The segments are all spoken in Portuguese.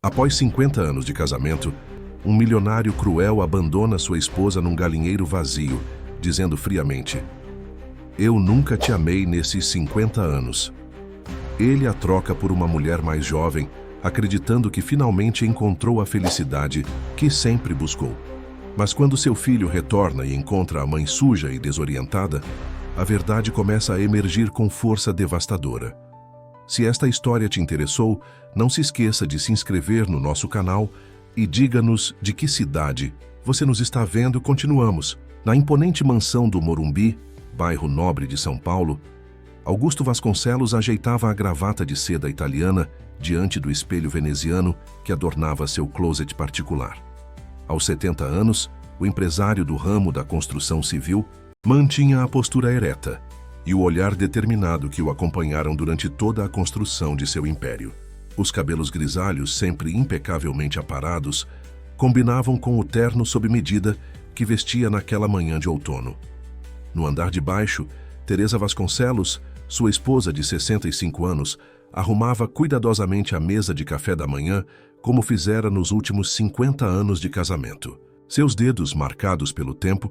Após 50 anos de casamento, um milionário cruel abandona sua esposa num galinheiro vazio, dizendo friamente: "Eu nunca te amei nesses 50 anos." Ele a troca por uma mulher mais jovem, acreditando que finalmente encontrou a felicidade que sempre buscou. Mas quando seu filho retorna e encontra a mãe suja e desorientada, a verdade começa a emergir com força devastadora. Se esta história te interessou, não se esqueça de se inscrever no nosso canal e diga-nos de que cidade você nos está vendo. Continuamos. Na imponente mansão do Morumbi, bairro nobre de São Paulo, Augusto Vasconcelos ajeitava a gravata de seda italiana diante do espelho veneziano que adornava seu closet particular. Aos 70 anos, o empresário do ramo da construção civil mantinha a postura ereta e o olhar determinado que o acompanharam durante toda a construção de seu império. Os cabelos grisalhos, sempre impecavelmente aparados, combinavam com o terno sob medida que vestia naquela manhã de outono. No andar de baixo, Teresa Vasconcelos, sua esposa de 65 anos, arrumava cuidadosamente a mesa de café da manhã, como fizera nos últimos 50 anos de casamento. Seus dedos, marcados pelo tempo,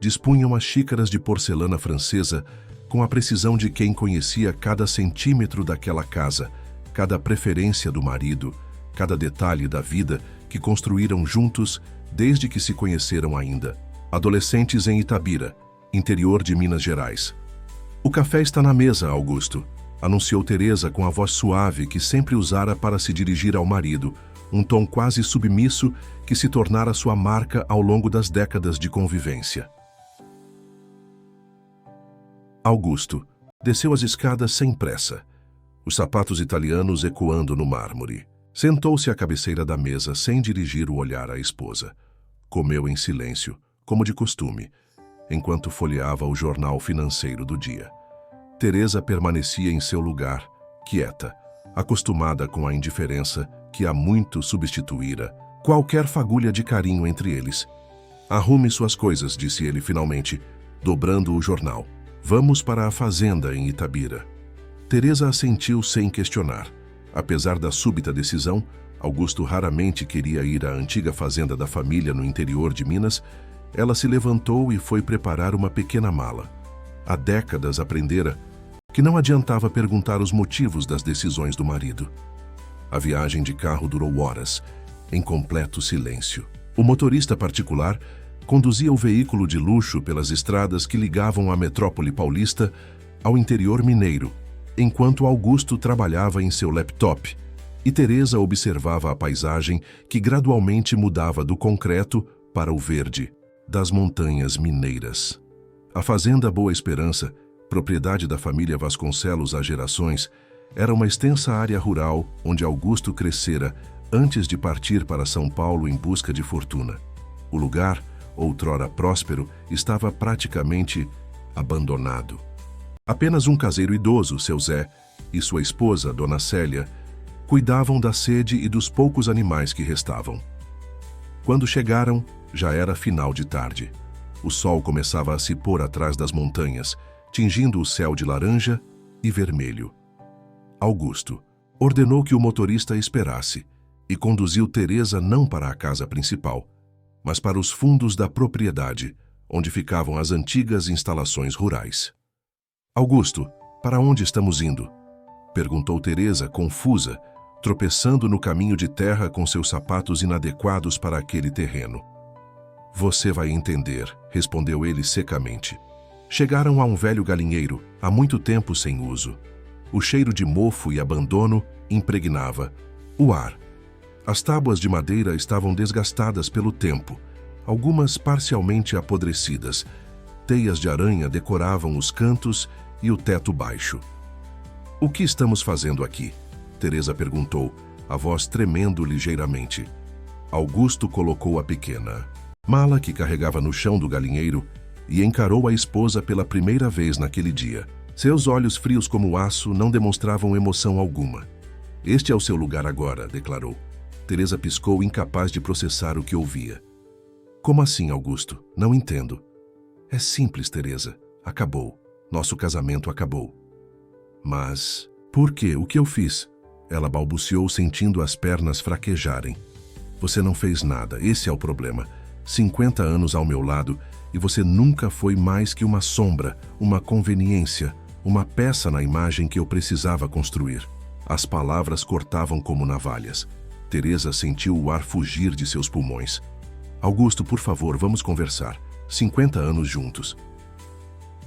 dispunham as xícaras de porcelana francesa com a precisão de quem conhecia cada centímetro daquela casa, cada preferência do marido, cada detalhe da vida que construíram juntos desde que se conheceram ainda. Adolescentes em Itabira, interior de Minas Gerais. "O café está na mesa, Augusto", anunciou Teresa com a voz suave que sempre usara para se dirigir ao marido, um tom quase submisso que se tornara sua marca ao longo das décadas de convivência. Augusto desceu as escadas sem pressa, os sapatos italianos ecoando no mármore. Sentou-se à cabeceira da mesa sem dirigir o olhar à esposa. Comeu em silêncio, como de costume, enquanto folheava o jornal financeiro do dia. Teresa permanecia em seu lugar, quieta, acostumada com a indiferença que há muito substituíra qualquer fagulha de carinho entre eles. "Arrume suas coisas", disse ele finalmente, dobrando o jornal. "Vamos para a fazenda em Itabira." Teresa assentiu sem questionar. Apesar da súbita decisão, Augusto raramente queria ir à antiga fazenda da família no interior de Minas. Ela se levantou e foi preparar uma pequena mala. Há décadas aprendera que não adiantava perguntar os motivos das decisões do marido. A viagem de carro durou horas, em completo silêncio. O motorista particular conduzia o veículo de luxo pelas estradas que ligavam a metrópole paulista ao interior mineiro, enquanto Augusto trabalhava em seu laptop e Teresa observava a paisagem que gradualmente mudava do concreto para o verde das montanhas mineiras. A fazenda Boa Esperança, propriedade da família Vasconcelos há gerações, era uma extensa área rural onde Augusto crescera antes de partir para São Paulo em busca de fortuna. O lugar, outrora próspero, estava praticamente abandonado. Apenas um caseiro idoso, seu Zé, e sua esposa, Dona Célia, cuidavam da sede e dos poucos animais que restavam. Quando chegaram, já era final de tarde. O sol começava a se pôr atrás das montanhas, tingindo o céu de laranja e vermelho. Augusto ordenou que o motorista esperasse e conduziu Teresa não para a casa principal, mas para os fundos da propriedade, onde ficavam as antigas instalações rurais. "Augusto, para onde estamos indo?", perguntou Teresa, confusa, tropeçando no caminho de terra com seus sapatos inadequados para aquele terreno. "Você vai entender", respondeu ele secamente. Chegaram a um velho galinheiro, há muito tempo sem uso. O cheiro de mofo e abandono impregnava o ar. As tábuas de madeira estavam desgastadas pelo tempo, algumas parcialmente apodrecidas. Teias de aranha decoravam os cantos e o teto baixo. "O que estamos fazendo aqui?", Teresa perguntou, a voz tremendo ligeiramente. Augusto colocou a pequena mala que carregava no chão do galinheiro e encarou a esposa pela primeira vez naquele dia. Seus olhos frios como aço não demonstravam emoção alguma. "Este é o seu lugar agora", declarou. Teresa piscou, incapaz de processar o que ouvia. "Como assim, Augusto? Não entendo." "É simples, Teresa. Acabou. Nosso casamento acabou." "Mas por quê? O que eu fiz?" Ela balbuciou, sentindo as pernas fraquejarem. Você não fez nada, esse é o problema. 50 anos ao meu lado e você nunca foi mais que uma sombra, uma conveniência, uma peça na imagem que eu precisava construir. As palavras cortavam como navalhas. Teresa sentiu o ar fugir de seus pulmões. Augusto, por favor, vamos conversar. 50 anos juntos.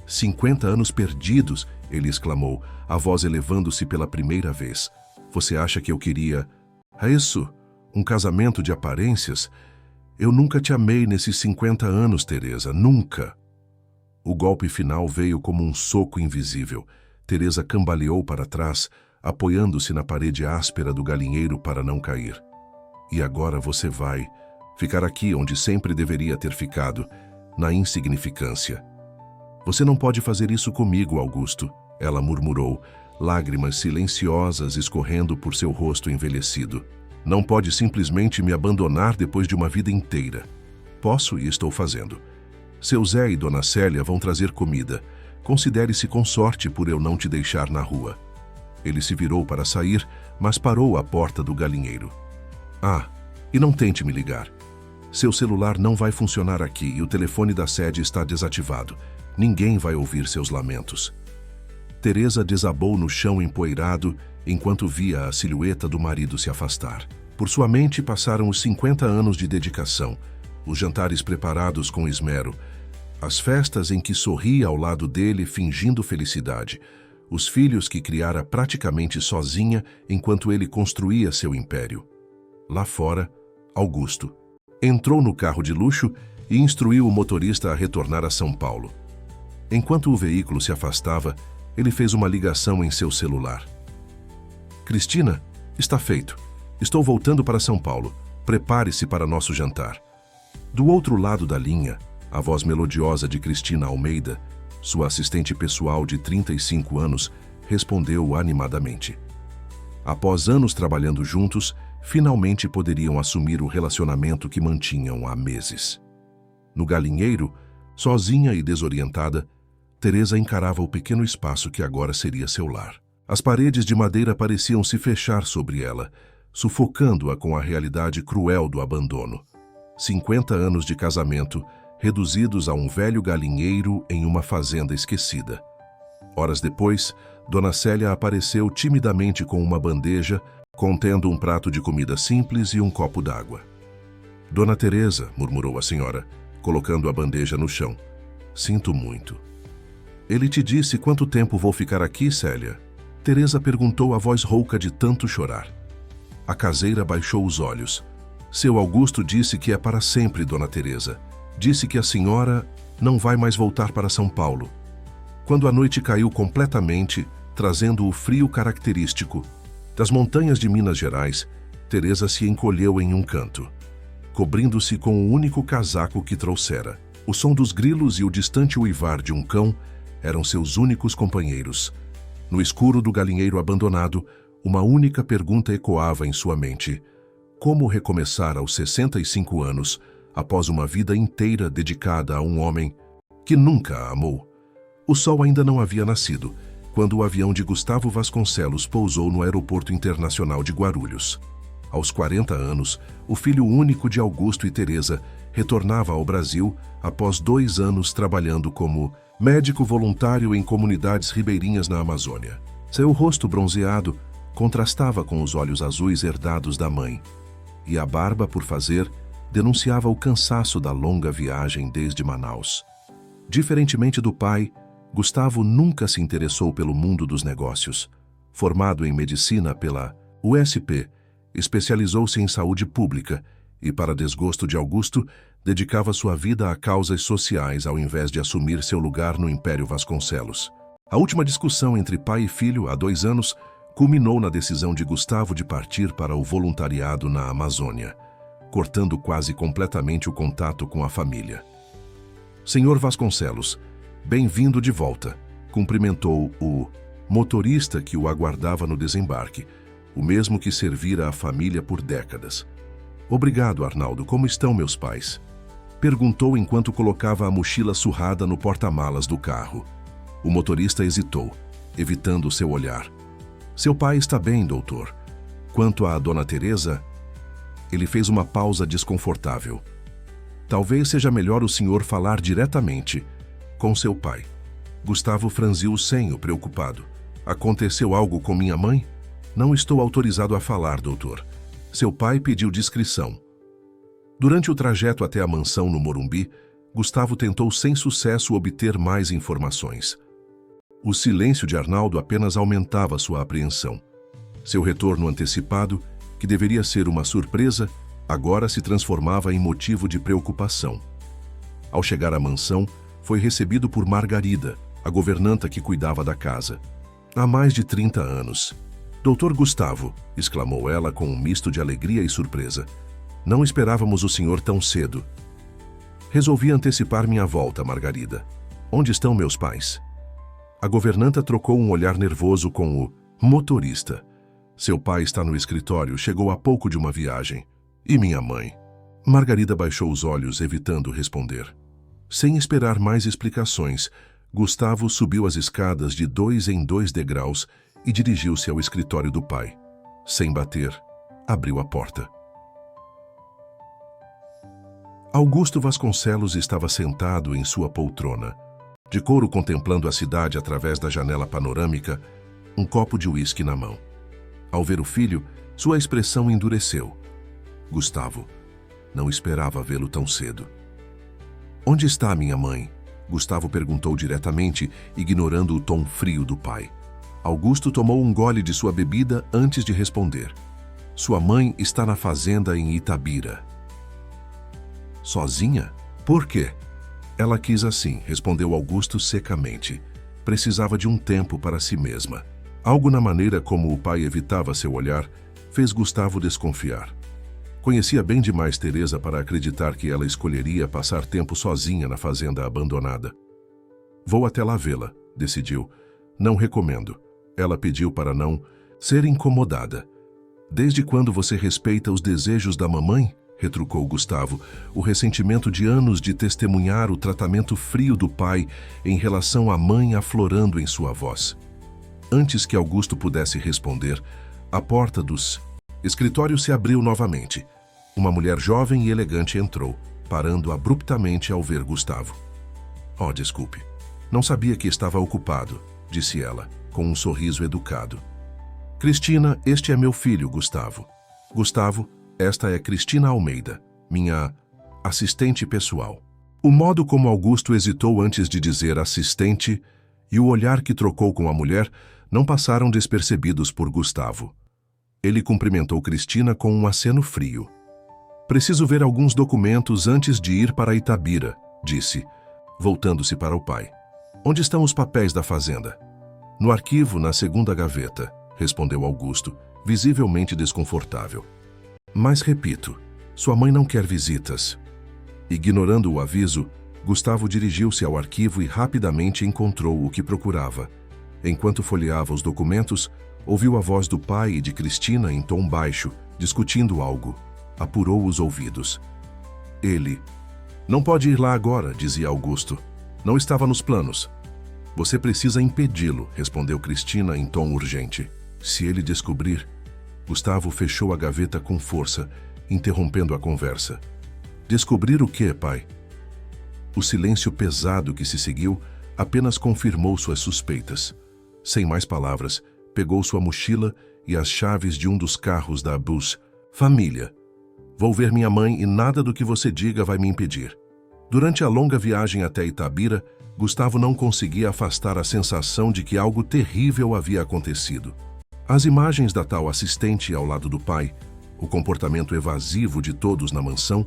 50 anos perdidos, ele exclamou, a voz elevando-se pela primeira vez. Você acha que eu queria... É isso? Um casamento de aparências? Eu nunca te amei nesses 50 anos, Teresa, nunca. O golpe final veio como um soco invisível. Teresa cambaleou para trás, apoiando-se na parede áspera do galinheiro para não cair. E agora você vai ficar aqui onde sempre deveria ter ficado, na insignificância. Você não pode fazer isso comigo, Augusto, ela murmurou, lágrimas silenciosas escorrendo por seu rosto envelhecido. Não pode simplesmente me abandonar depois de uma vida inteira. Posso e estou fazendo. Seu Zé e Dona Célia vão trazer comida. Considere-se com sorte por eu não te deixar na rua. Ele se virou para sair, mas parou à porta do galinheiro. Ah, e não tente me ligar. Seu celular não vai funcionar aqui e o telefone da sede está desativado. Ninguém vai ouvir seus lamentos. Teresa desabou no chão empoeirado enquanto via a silhueta do marido se afastar. Por sua mente passaram os 50 anos de dedicação, os jantares preparados com esmero, as festas em que sorria ao lado dele fingindo felicidade, os filhos que criara praticamente sozinha enquanto ele construía seu império. Lá fora, Augusto entrou no carro de luxo e instruiu o motorista a retornar a São Paulo. Enquanto o veículo se afastava, ele fez uma ligação em seu celular. Cristina, está feito. Estou voltando para São Paulo. Prepare-se para nosso jantar. Do outro lado da linha, a voz melodiosa de Cristina Almeida, sua assistente pessoal de 35 anos, respondeu animadamente. Após anos trabalhando juntos, finalmente poderiam assumir o relacionamento que mantinham há meses. No galinheiro, sozinha e desorientada, Teresa encarava o pequeno espaço que agora seria seu lar. As paredes de madeira pareciam se fechar sobre ela, sufocando-a com a realidade cruel do abandono. 50 anos de casamento, reduzidos a um velho galinheiro em uma fazenda esquecida. Horas depois, Dona Célia apareceu timidamente com uma bandeja, contendo um prato de comida simples e um copo d'água. Dona Teresa, murmurou a senhora, colocando a bandeja no chão. Sinto muito. Ele te disse quanto tempo vou ficar aqui, Célia? Teresa perguntou a voz rouca de tanto chorar. A caseira baixou os olhos. Seu Augusto disse que é para sempre, Dona Teresa. Disse que a senhora não vai mais voltar para São Paulo. Quando a noite caiu completamente, trazendo o frio característico das montanhas de Minas Gerais, Teresa se encolheu em um canto, cobrindo-se com o único casaco que trouxera. O som dos grilos e o distante uivar de um cão eram seus únicos companheiros. No escuro do galinheiro abandonado, uma única pergunta ecoava em sua mente. Como recomeçar aos 65 anos, após uma vida inteira dedicada a um homem que nunca a amou? O sol ainda não havia nascido, quando o avião de Gustavo Vasconcelos pousou no Aeroporto Internacional de Guarulhos. Aos 40 anos, o filho único de Augusto e Teresa retornava ao Brasil após 2 anos trabalhando como médico voluntário em comunidades ribeirinhas na Amazônia. Seu rosto bronzeado contrastava com os olhos azuis herdados da mãe, e a barba por fazer denunciava o cansaço da longa viagem desde Manaus. Diferentemente do pai, Gustavo nunca se interessou pelo mundo dos negócios. Formado em medicina pela USP, especializou-se em saúde pública e, para desgosto de Augusto, dedicava sua vida a causas sociais ao invés de assumir seu lugar no Império Vasconcelos. A última discussão entre pai e filho, há 2 anos, culminou na decisão de Gustavo de partir para o voluntariado na Amazônia, cortando quase completamente o contato com a família. Senhor Vasconcelos, bem-vindo de volta, cumprimentou o motorista que o aguardava no desembarque, o mesmo que servira a família por décadas. Obrigado, Arnaldo. Como estão meus pais? Perguntou enquanto colocava a mochila surrada no porta-malas do carro. O motorista hesitou, evitando seu olhar. Seu pai está bem, doutor. Quanto à Dona Teresa, ele fez uma pausa desconfortável. Talvez seja melhor o senhor falar diretamente com seu pai. Gustavo franziu o senho, preocupado. Aconteceu algo com minha mãe? Não estou autorizado a falar, doutor. Seu pai pediu discrição. Durante o trajeto até a mansão no Morumbi, Gustavo tentou sem sucesso obter mais informações. O silêncio de Arnaldo apenas aumentava sua apreensão. Seu retorno antecipado, que deveria ser uma surpresa, agora se transformava em motivo de preocupação. Ao chegar à mansão, foi recebido por Margarida, a governanta que cuidava da casa. Há mais de 30 anos. Doutor Gustavo, exclamou ela com um misto de alegria e surpresa. Não esperávamos o senhor tão cedo. Resolvi antecipar minha volta, Margarida. Onde estão meus pais? A governanta trocou um olhar nervoso com o motorista. Seu pai está no escritório, chegou há pouco de uma viagem. E minha mãe? Margarida baixou os olhos, evitando responder. Sem esperar mais explicações, Gustavo subiu as escadas de 2 em 2 degraus e dirigiu-se ao escritório do pai. Sem bater, abriu a porta. Augusto Vasconcelos estava sentado em sua poltrona, de couro, contemplando a cidade através da janela panorâmica, um copo de uísque na mão. Ao ver o filho, sua expressão endureceu. Gustavo, não esperava vê-lo tão cedo. Onde está minha mãe? Gustavo perguntou diretamente, ignorando o tom frio do pai. Augusto tomou um gole de sua bebida antes de responder. Sua mãe está na fazenda em Itabira. Sozinha? Por quê? Ela quis assim, respondeu Augusto secamente. Precisava de um tempo para si mesma. Algo na maneira como o pai evitava seu olhar fez Gustavo desconfiar. Conhecia bem demais Teresa para acreditar que ela escolheria passar tempo sozinha na fazenda abandonada. Vou até lá vê-la, decidiu. Não recomendo. Ela pediu para não ser incomodada. Desde quando você respeita os desejos da mamãe? Retrucou Gustavo, o ressentimento de anos de testemunhar o tratamento frio do pai em relação à mãe aflorando em sua voz. Antes que Augusto pudesse responder, a porta dos escritórios se abriu novamente. Uma mulher jovem e elegante entrou, parando abruptamente ao ver Gustavo. Oh, desculpe. Não sabia que estava ocupado, disse ela, com um sorriso educado. Cristina, este é meu filho, Gustavo. Gustavo, esta é Cristina Almeida, minha assistente pessoal. O modo como Augusto hesitou antes de dizer assistente e o olhar que trocou com a mulher não passaram despercebidos por Gustavo. Ele cumprimentou Cristina com um aceno frio. Preciso ver alguns documentos antes de ir para Itabira, disse, voltando-se para o pai. Onde estão os papéis da fazenda? No arquivo, na segunda gaveta, respondeu Augusto, visivelmente desconfortável. Mas repito, sua mãe não quer visitas. Ignorando o aviso, Gustavo dirigiu-se ao arquivo e rapidamente encontrou o que procurava. Enquanto folheava os documentos, ouviu a voz do pai e de Cristina em tom baixo, discutindo algo. Apurou os ouvidos. Ele. Não pode ir lá agora, dizia Augusto. Não estava nos planos. Você precisa impedi-lo, respondeu Cristina em tom urgente. Se ele descobrir... Gustavo fechou a gaveta com força, interrompendo a conversa. Descobrir o quê, pai? O silêncio pesado que se seguiu apenas confirmou suas suspeitas. Sem mais palavras, pegou sua mochila e as chaves de um dos carros da bus. Família. Vou ver minha mãe e nada do que você diga vai me impedir. Durante a longa viagem até Itabira, Gustavo não conseguia afastar a sensação de que algo terrível havia acontecido. As imagens da tal assistente ao lado do pai, o comportamento evasivo de todos na mansão,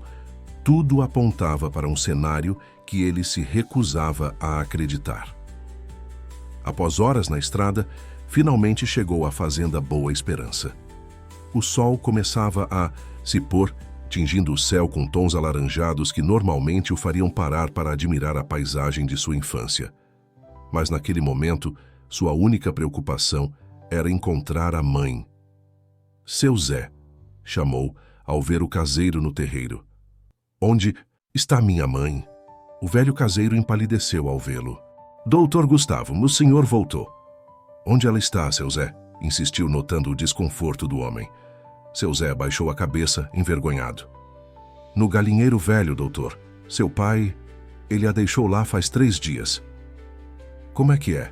tudo apontava para um cenário que ele se recusava a acreditar. Após horas na estrada, finalmente chegou à fazenda Boa Esperança. O sol começava a se pôr, tingindo o céu com tons alaranjados que normalmente o fariam parar para admirar a paisagem de sua infância. Mas naquele momento, sua única preocupação era encontrar a mãe. Seu Zé, chamou, ao ver o caseiro no terreiro. Onde está minha mãe? O velho caseiro empalideceu ao vê-lo. Doutor Gustavo, o senhor voltou. Onde ela está, seu Zé? Insistiu, notando o desconforto do homem. Seu Zé baixou a cabeça, envergonhado. No galinheiro velho, doutor. Seu pai, ele a deixou lá faz 3 dias. Como é que é?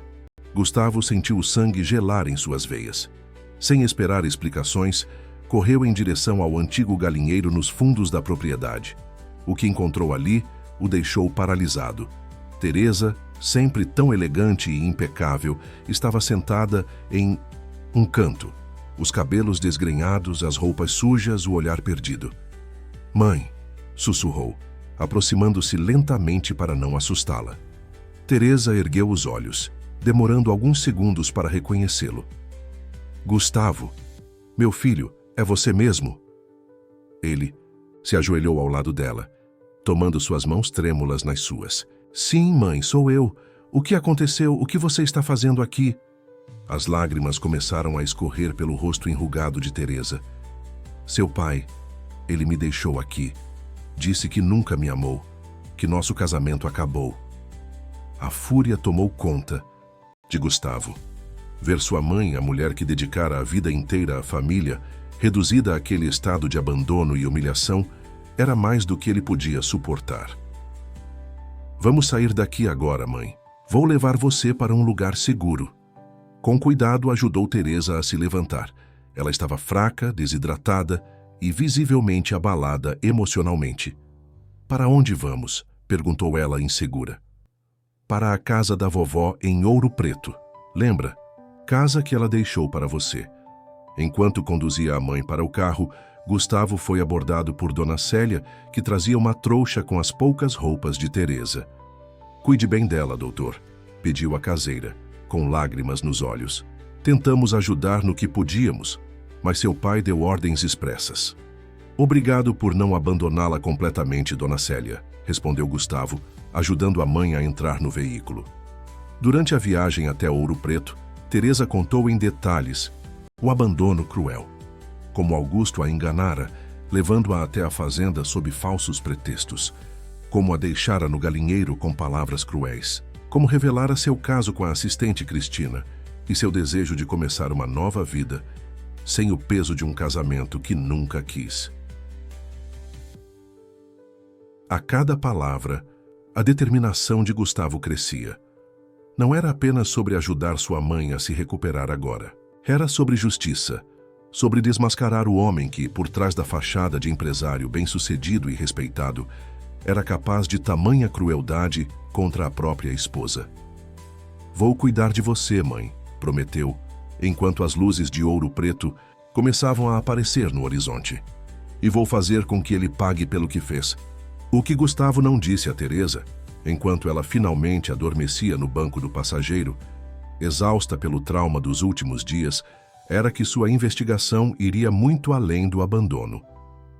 Gustavo sentiu o sangue gelar em suas veias. Sem esperar explicações, correu em direção ao antigo galinheiro nos fundos da propriedade. O que encontrou ali o deixou paralisado. Teresa, sempre tão elegante e impecável, estava sentada em um canto, os cabelos desgrenhados, as roupas sujas, o olhar perdido. "Mãe", sussurrou, aproximando-se lentamente para não assustá-la. Teresa ergueu os olhos, demorando alguns segundos para reconhecê-lo. "Gustavo, meu filho, é você mesmo?" Ele se ajoelhou ao lado dela, tomando suas mãos trêmulas nas suas. "Sim, mãe, sou eu. O que aconteceu? O que você está fazendo aqui?" As lágrimas começaram a escorrer pelo rosto enrugado de Teresa. "Seu pai, ele me deixou aqui. Disse que nunca me amou, que nosso casamento acabou." A fúria tomou conta de Gustavo. Ver sua mãe, a mulher que dedicara a vida inteira à família, reduzida àquele estado de abandono e humilhação, era mais do que ele podia suportar. "Vamos sair daqui agora, mãe. Vou levar você para um lugar seguro." Com cuidado, ajudou Teresa a se levantar. Ela estava fraca, desidratada e visivelmente abalada emocionalmente. "Para onde vamos?" perguntou ela insegura. "Para a casa da vovó em Ouro Preto. Lembra? Casa que ela deixou para você." Enquanto conduzia a mãe para o carro, Gustavo foi abordado por Dona Célia, que trazia uma trouxa com as poucas roupas de Teresa. "Cuide bem dela, doutor", pediu a caseira, com lágrimas nos olhos. "Tentamos ajudar no que podíamos, mas seu pai deu ordens expressas." "Obrigado por não abandoná-la completamente, Dona Célia", respondeu Gustavo, ajudando a mãe a entrar no veículo. Durante a viagem até Ouro Preto, Teresa contou em detalhes o abandono cruel. Como Augusto a enganara, levando-a até a fazenda sob falsos pretextos. Como a deixara no galinheiro com palavras cruéis. Como revelara seu caso com a assistente Cristina e seu desejo de começar uma nova vida, sem o peso de um casamento que nunca quis. A cada palavra, a determinação de Gustavo crescia. Não era apenas sobre ajudar sua mãe a se recuperar agora. Era sobre justiça, sobre desmascarar o homem que, por trás da fachada de empresário bem-sucedido e respeitado, era capaz de tamanha crueldade contra a própria esposa. "Vou cuidar de você, mãe", prometeu, enquanto as luzes de Ouro Preto começavam a aparecer no horizonte. "E vou fazer com que ele pague pelo que fez." O que Gustavo não disse a Teresa, enquanto ela finalmente adormecia no banco do passageiro, exausta pelo trauma dos últimos dias, era que sua investigação iria muito além do abandono.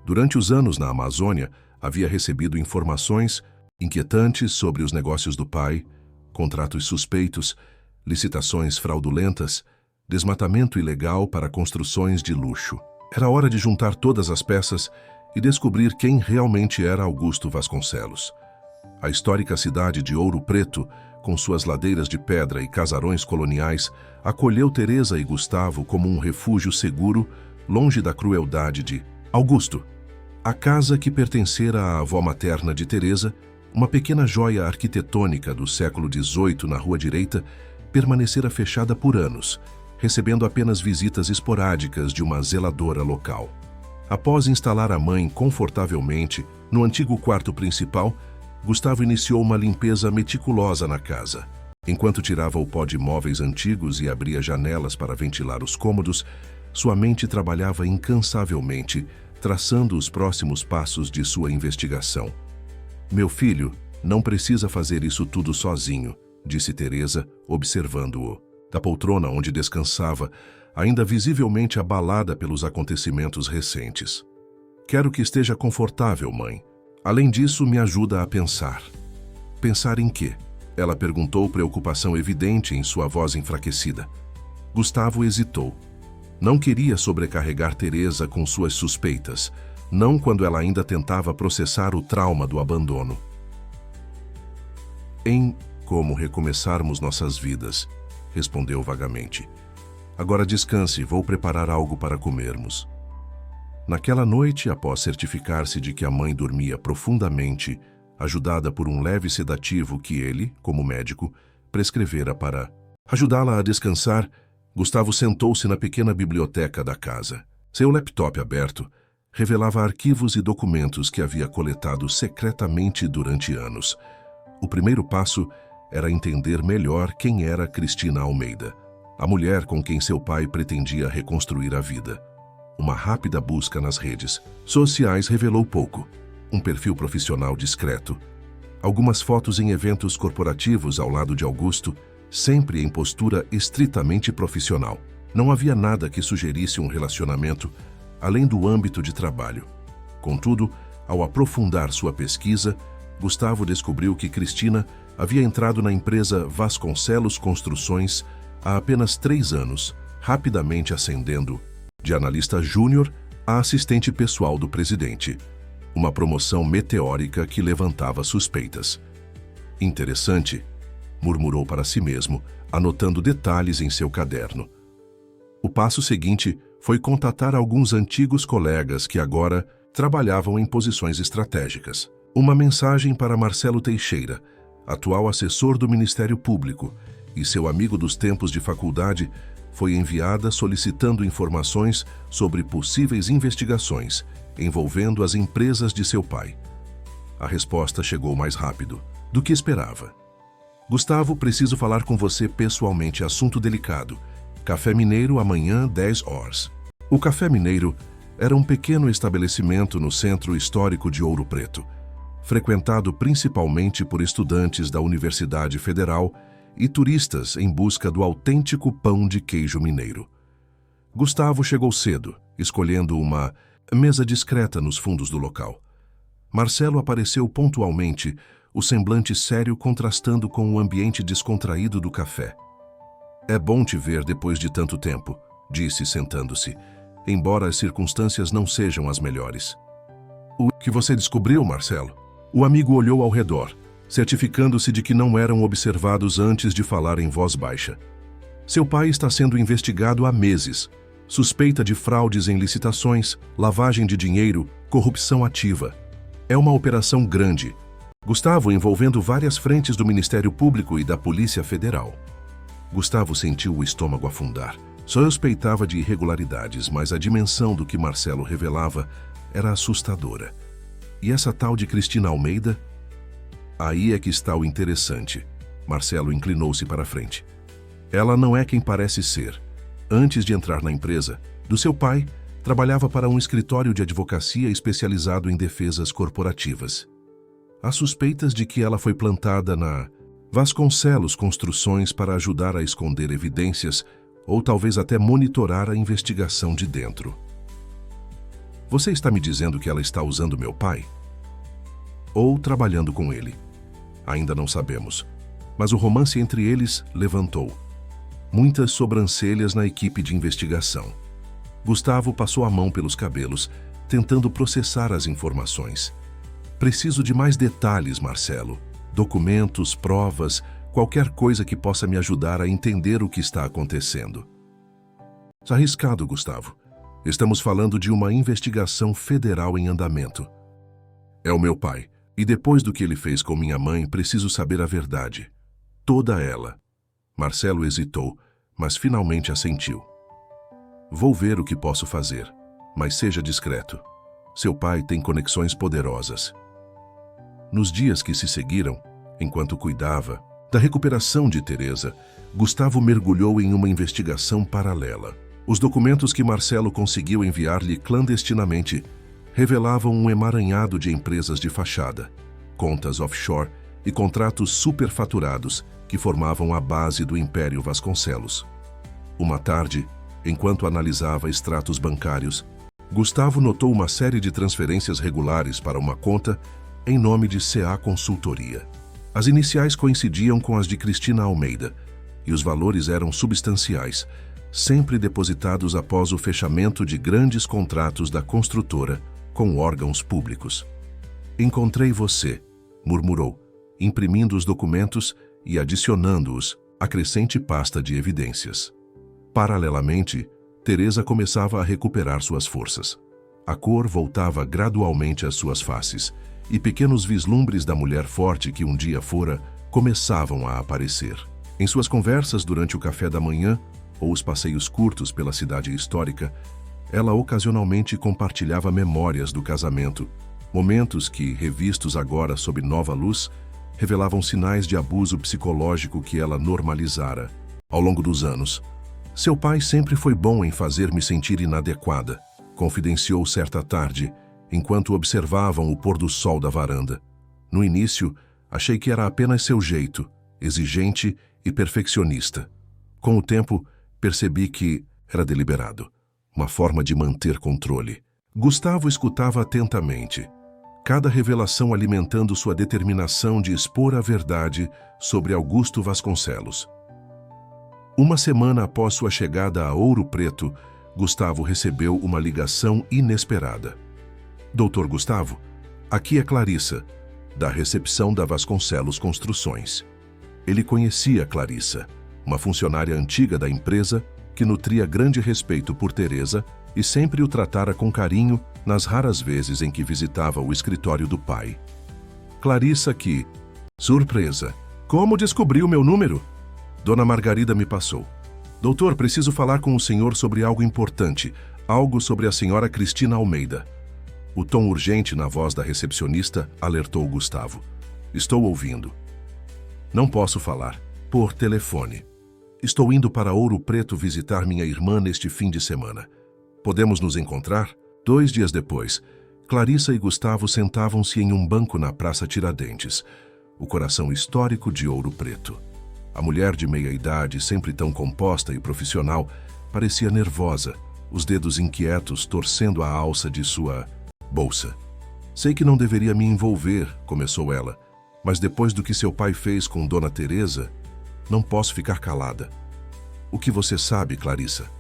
Durante os anos na Amazônia, havia recebido informações inquietantes sobre os negócios do pai, contratos suspeitos, licitações fraudulentas, desmatamento ilegal para construções de luxo. Era hora de juntar todas as peças e descobrir quem realmente era Augusto Vasconcelos. A histórica cidade de Ouro Preto, com suas ladeiras de pedra e casarões coloniais, acolheu Teresa e Gustavo como um refúgio seguro, longe da crueldade de Augusto. A casa que pertencera à avó materna de Teresa, uma pequena joia arquitetônica do século XVIII na Rua Direita, permanecera fechada por anos, recebendo apenas visitas esporádicas de uma zeladora local. Após instalar a mãe confortavelmente no antigo quarto principal, Gustavo iniciou uma limpeza meticulosa na casa. Enquanto tirava o pó de móveis antigos e abria janelas para ventilar os cômodos, sua mente trabalhava incansavelmente, traçando os próximos passos de sua investigação. "Meu filho não precisa fazer isso tudo sozinho", disse Teresa, observando-o. Da poltrona onde descansava, ainda visivelmente abalada pelos acontecimentos recentes. "Quero que esteja confortável, mãe. Além disso, me ajuda a pensar." "Pensar em quê?" ela perguntou, preocupação evidente em sua voz enfraquecida. Gustavo hesitou. Não queria sobrecarregar Teresa com suas suspeitas, não quando ela ainda tentava processar o trauma do abandono. "Em como recomeçarmos nossas vidas", respondeu vagamente. "Agora descanse, vou preparar algo para comermos." Naquela noite, após certificar-se de que a mãe dormia profundamente, ajudada por um leve sedativo que ele, como médico, prescrevera para ajudá-la a descansar, Gustavo sentou-se na pequena biblioteca da casa. Seu laptop aberto revelava arquivos e documentos que havia coletado secretamente durante anos. O primeiro passo era entender melhor quem era Cristina Almeida, a mulher com quem seu pai pretendia reconstruir a vida. Uma rápida busca nas redes sociais revelou pouco. Um perfil profissional discreto, algumas fotos em eventos corporativos ao lado de Augusto, sempre em postura estritamente profissional. Não havia nada que sugerisse um relacionamento além do âmbito de trabalho. Contudo, ao aprofundar sua pesquisa, Gustavo descobriu que Cristina havia entrado na empresa Vasconcelos Construções há apenas 3 anos, rapidamente ascendendo de analista júnior a assistente pessoal do presidente. Uma promoção meteórica que levantava suspeitas. Interessante, murmurou para si mesmo, anotando detalhes em seu caderno. O passo seguinte foi contatar alguns antigos colegas que agora trabalhavam em posições estratégicas. Uma mensagem para Marcelo Teixeira, atual assessor do Ministério Público, e seu amigo dos tempos de faculdade, foi enviada solicitando informações sobre possíveis investigações envolvendo as empresas de seu pai. A resposta chegou mais rápido do que esperava. Gustavo, preciso falar com você pessoalmente, assunto delicado. Café Mineiro amanhã, 10 horas. O Café Mineiro era um pequeno estabelecimento no centro histórico de Ouro Preto, frequentado principalmente por estudantes da Universidade Federal e turistas em busca do autêntico pão de queijo mineiro. Gustavo chegou cedo, escolhendo uma mesa discreta nos fundos do local. Marcelo apareceu pontualmente, o semblante sério contrastando com o ambiente descontraído do café. É bom te ver depois de tanto tempo, disse sentando-se, embora as circunstâncias não sejam as melhores. O que você descobriu, Marcelo? O amigo olhou ao redor, certificando-se de que não eram observados antes de falar em voz baixa. Seu pai está sendo investigado há meses. Suspeita de fraudes em licitações, lavagem de dinheiro, corrupção ativa. É uma operação grande. Gustavo envolvendo várias frentes do Ministério Público e da Polícia Federal. Gustavo sentiu o estômago afundar. Só suspeitava de irregularidades, mas a dimensão do que Marcelo revelava era assustadora. E essa tal de Cristina Almeida? Aí é que está o interessante. Marcelo inclinou-se para a frente. Ela não é quem parece ser. Antes de entrar na empresa, do seu pai, trabalhava para um escritório de advocacia especializado em defesas corporativas. Há suspeitas de que ela foi plantada na Vasconcelos Construções para ajudar a esconder evidências ou talvez até monitorar a investigação de dentro. Você está me dizendo que ela está usando meu pai? Ou trabalhando com ele? Ainda não sabemos, mas o romance entre eles levantou muitas sobrancelhas na equipe de investigação. Gustavo passou a mão pelos cabelos, tentando processar as informações. Preciso de mais detalhes, Marcelo. Documentos, provas, qualquer coisa que possa me ajudar a entender o que está acontecendo. Arriscado, Gustavo. Estamos falando de uma investigação federal em andamento. É o meu pai, e depois do que ele fez com minha mãe, preciso saber a verdade. Toda ela. Marcelo hesitou, mas finalmente assentiu. Vou ver o que posso fazer, mas seja discreto. Seu pai tem conexões poderosas. Nos dias que se seguiram, enquanto cuidava da recuperação de Teresa, Gustavo mergulhou em uma investigação paralela. Os documentos que Marcelo conseguiu enviar-lhe clandestinamente revelavam um emaranhado de empresas de fachada, contas offshore e contratos superfaturados que formavam a base do Império Vasconcelos. Uma tarde, enquanto analisava extratos bancários, Gustavo notou uma série de transferências regulares para uma conta em nome de CA Consultoria. As iniciais coincidiam com as de Cristina Almeida, e os valores eram substanciais, sempre depositados após o fechamento de grandes contratos da construtora com órgãos públicos. Encontrei você, murmurou, imprimindo os documentos e adicionando-os à crescente pasta de evidências. Paralelamente, Teresa começava a recuperar suas forças. A cor voltava gradualmente às suas faces, e pequenos vislumbres da mulher forte que um dia fora começavam a aparecer. Em suas conversas durante o café da manhã ou os passeios curtos pela cidade histórica, ela ocasionalmente compartilhava memórias do casamento, momentos que, revistos agora sob nova luz, revelavam sinais de abuso psicológico que ela normalizara. Ao longo dos anos, seu pai sempre foi bom em fazer-me sentir inadequada, confidenciou certa tarde, enquanto observavam o pôr do sol da varanda. No início, achei que era apenas seu jeito, exigente e perfeccionista. Com o tempo, percebi que era deliberado, uma forma de manter controle. Gustavo escutava atentamente, cada revelação alimentando sua determinação de expor a verdade sobre Augusto Vasconcelos. Uma semana após sua chegada a Ouro Preto, Gustavo recebeu uma ligação inesperada. Doutor Gustavo, aqui é Clarissa, da recepção da Vasconcelos Construções. Ele conhecia Clarissa, uma funcionária antiga da empresa que nutria grande respeito por Teresa e sempre o tratara com carinho nas raras vezes em que visitava o escritório do pai. Clarissa que... Surpresa! Como descobriu meu número? Dona Margarida me passou. Doutor, preciso falar com o senhor sobre algo importante, algo sobre a senhora Cristina Almeida. O tom urgente na voz da recepcionista alertou Gustavo. Estou ouvindo. Não posso falar. Por telefone. Estou indo para Ouro Preto visitar minha irmã neste fim de semana. Podemos nos encontrar? 2 dias depois, Clarissa e Gustavo sentavam-se em um banco na Praça Tiradentes, o coração histórico de Ouro Preto. A mulher de meia-idade, sempre tão composta e profissional, parecia nervosa, os dedos inquietos torcendo a alça de sua bolsa. Sei que não deveria me envolver, começou ela, mas depois do que seu pai fez com Dona Teresa, não posso ficar calada. O que você sabe, Clarissa?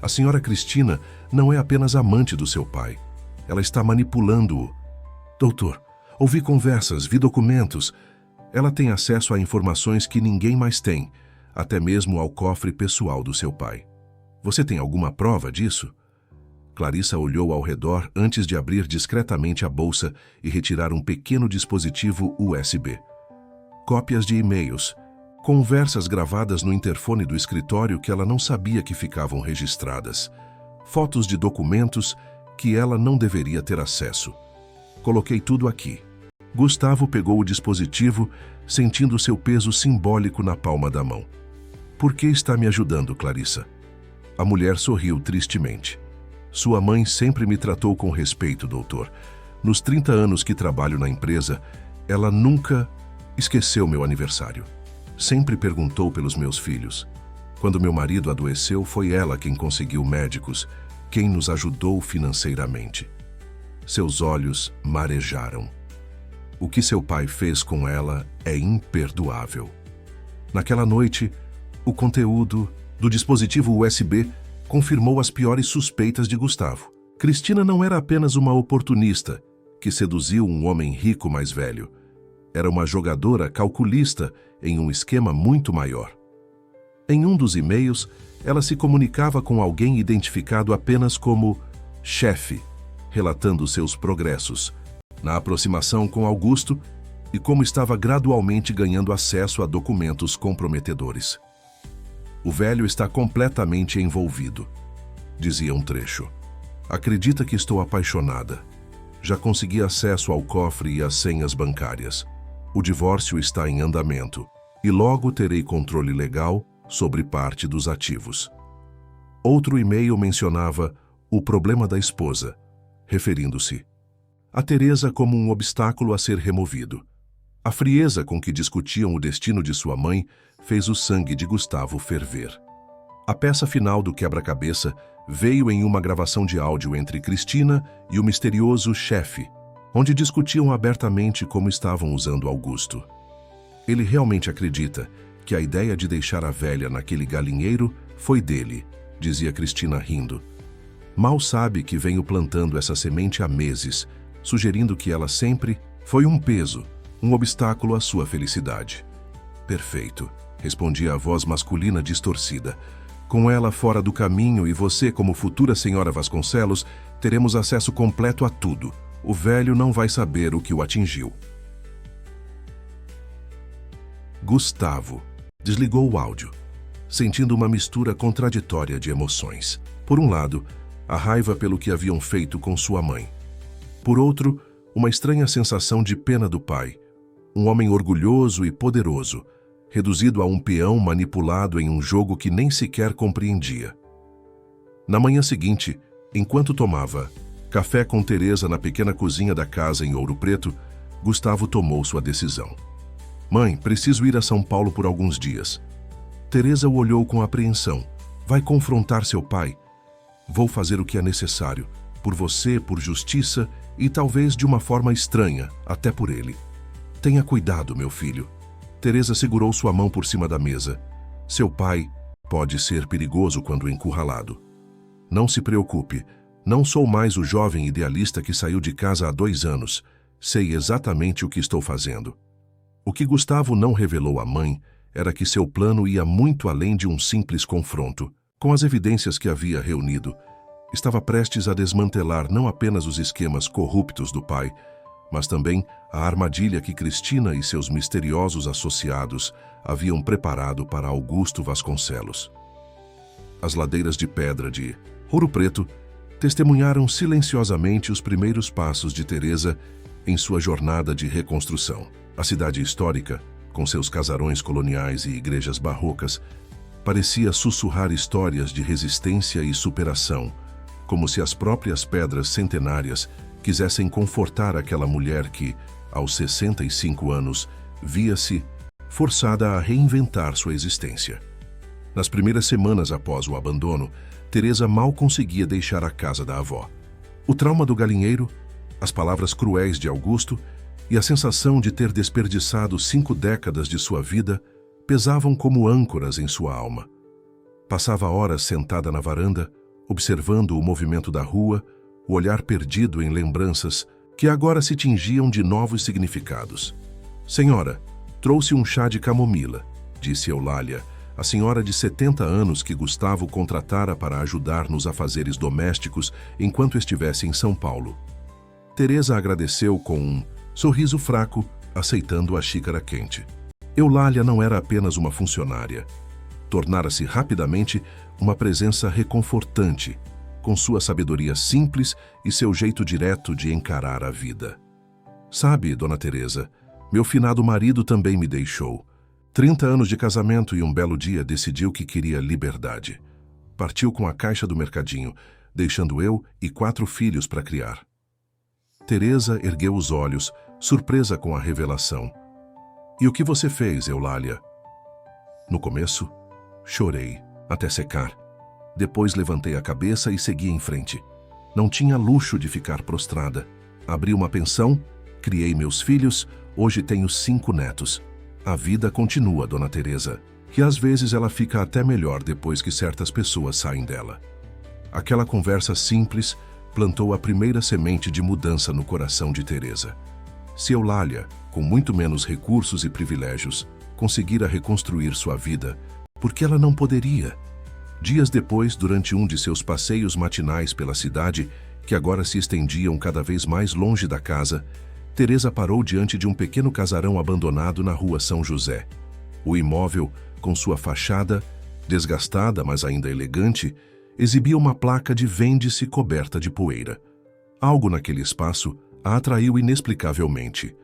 A senhora Cristina não é apenas amante do seu pai. Ela está manipulando-o. Doutor, ouvi conversas, vi documentos. Ela tem acesso a informações que ninguém mais tem, até mesmo ao cofre pessoal do seu pai. Você tem alguma prova disso? Clarissa olhou ao redor antes de abrir discretamente a bolsa e retirar um pequeno dispositivo USB. Cópias de e-mails, conversas gravadas no interfone do escritório que ela não sabia que ficavam registradas, fotos de documentos que ela não deveria ter acesso. Coloquei tudo aqui. Gustavo pegou o dispositivo, sentindo seu peso simbólico na palma da mão. Por que está me ajudando, Clarissa? A mulher sorriu tristemente. Sua mãe sempre me tratou com respeito, doutor. Nos 30 anos que trabalho na empresa, ela nunca esqueceu meu aniversário. Sempre perguntou pelos meus filhos. Quando meu marido adoeceu, foi ela quem conseguiu médicos, quem nos ajudou financeiramente. Seus olhos marejaram. O que seu pai fez com ela é imperdoável. Naquela noite, o conteúdo do dispositivo USB confirmou as piores suspeitas de Gustavo. Cristina não era apenas uma oportunista que seduziu um homem rico mais velho. Era uma jogadora calculista em um esquema muito maior. Em um dos e-mails, ela se comunicava com alguém identificado apenas como chefe, relatando seus progressos na aproximação com Augusto e como estava gradualmente ganhando acesso a documentos comprometedores. O velho está completamente envolvido, dizia um trecho. Acredita que estou apaixonada. Já consegui acesso ao cofre e às senhas bancárias. O divórcio está em andamento e logo terei controle legal sobre parte dos ativos. Outro e-mail mencionava o problema da esposa, referindo-se a Teresa como um obstáculo a ser removido. A frieza com que discutiam o destino de sua mãe fez o sangue de Gustavo ferver. A peça final do quebra-cabeça veio em uma gravação de áudio entre Cristina e o misterioso chefe, onde discutiam abertamente como estavam usando Augusto. Ele realmente acredita que a ideia de deixar a velha naquele galinheiro foi dele, dizia Cristina rindo. Mal sabe que venho plantando essa semente há meses, sugerindo que ela sempre foi um peso, um obstáculo à sua felicidade. Perfeito, respondia a voz masculina distorcida. Com ela fora do caminho e você, como futura senhora Vasconcelos, teremos acesso completo a tudo. O velho não vai saber o que o atingiu. Gustavo desligou o áudio, sentindo uma mistura contraditória de emoções. Por um lado, a raiva pelo que haviam feito com sua mãe. Por outro, uma estranha sensação de pena do pai, um homem orgulhoso e poderoso, reduzido a um peão manipulado em um jogo que nem sequer compreendia. Na manhã seguinte, enquanto tomava café com Teresa na pequena cozinha da casa em Ouro Preto, Gustavo tomou sua decisão. Mãe, preciso ir a São Paulo por alguns dias. Teresa o olhou com apreensão. Vai confrontar seu pai? Vou fazer o que é necessário, por você, por justiça e talvez de uma forma estranha, até por ele. Tenha cuidado, meu filho. Teresa segurou sua mão por cima da mesa. Seu pai pode ser perigoso quando encurralado. Não se preocupe, não sou mais o jovem idealista que saiu de casa há 2 anos. Sei exatamente o que estou fazendo. O que Gustavo não revelou à mãe era que seu plano ia muito além de um simples confronto. Com as evidências que havia reunido, estava prestes a desmantelar não apenas os esquemas corruptos do pai, mas também a armadilha que Cristina e seus misteriosos associados haviam preparado para Augusto Vasconcelos. As ladeiras de pedra de Ouro Preto testemunharam silenciosamente os primeiros passos de Teresa em sua jornada de reconstrução. A cidade histórica, com seus casarões coloniais e igrejas barrocas, parecia sussurrar histórias de resistência e superação, como se as próprias pedras centenárias quisessem confortar aquela mulher que, aos 65 anos, via-se forçada a reinventar sua existência. Nas primeiras semanas após o abandono, Teresa mal conseguia deixar a casa da avó. O trauma do galinheiro, as palavras cruéis de Augusto e a sensação de ter desperdiçado 5 décadas de sua vida pesavam como âncoras em sua alma. Passava horas sentada na varanda, observando o movimento da rua, o olhar perdido em lembranças que agora se tingiam de novos significados. Senhora, trouxe um chá de camomila, disse Eulália, a senhora de 70 anos que Gustavo contratara para ajudar nos afazeres domésticos enquanto estivesse em São Paulo. Teresa agradeceu com um sorriso fraco, aceitando a xícara quente. Eulália não era apenas uma funcionária. Tornara-se rapidamente uma presença reconfortante, com sua sabedoria simples e seu jeito direto de encarar a vida. Sabe, Dona Teresa, meu finado marido também me deixou. 30 anos de casamento e um belo dia decidiu que queria liberdade. Partiu com a caixa do mercadinho, deixando eu e 4 filhos para criar. Teresa ergueu os olhos, surpresa com a revelação. E o que você fez, Eulália? No começo, chorei, até secar. Depois levantei a cabeça e segui em frente. Não tinha luxo de ficar prostrada. Abri uma pensão, criei meus filhos, hoje tenho 5 netos. A vida continua, Dona Teresa, que às vezes ela fica até melhor depois que certas pessoas saem dela. Aquela conversa simples plantou a primeira semente de mudança no coração de Teresa. Se Eulália, com muito menos recursos e privilégios, conseguira reconstruir sua vida, por que ela não poderia? Dias depois, durante um de seus passeios matinais pela cidade, que agora se estendiam cada vez mais longe da casa, Teresa parou diante de um pequeno casarão abandonado na rua São José. O imóvel, com sua fachada, desgastada mas ainda elegante, exibia uma placa de vende-se coberta de poeira. Algo naquele espaço a atraiu inexplicavelmente.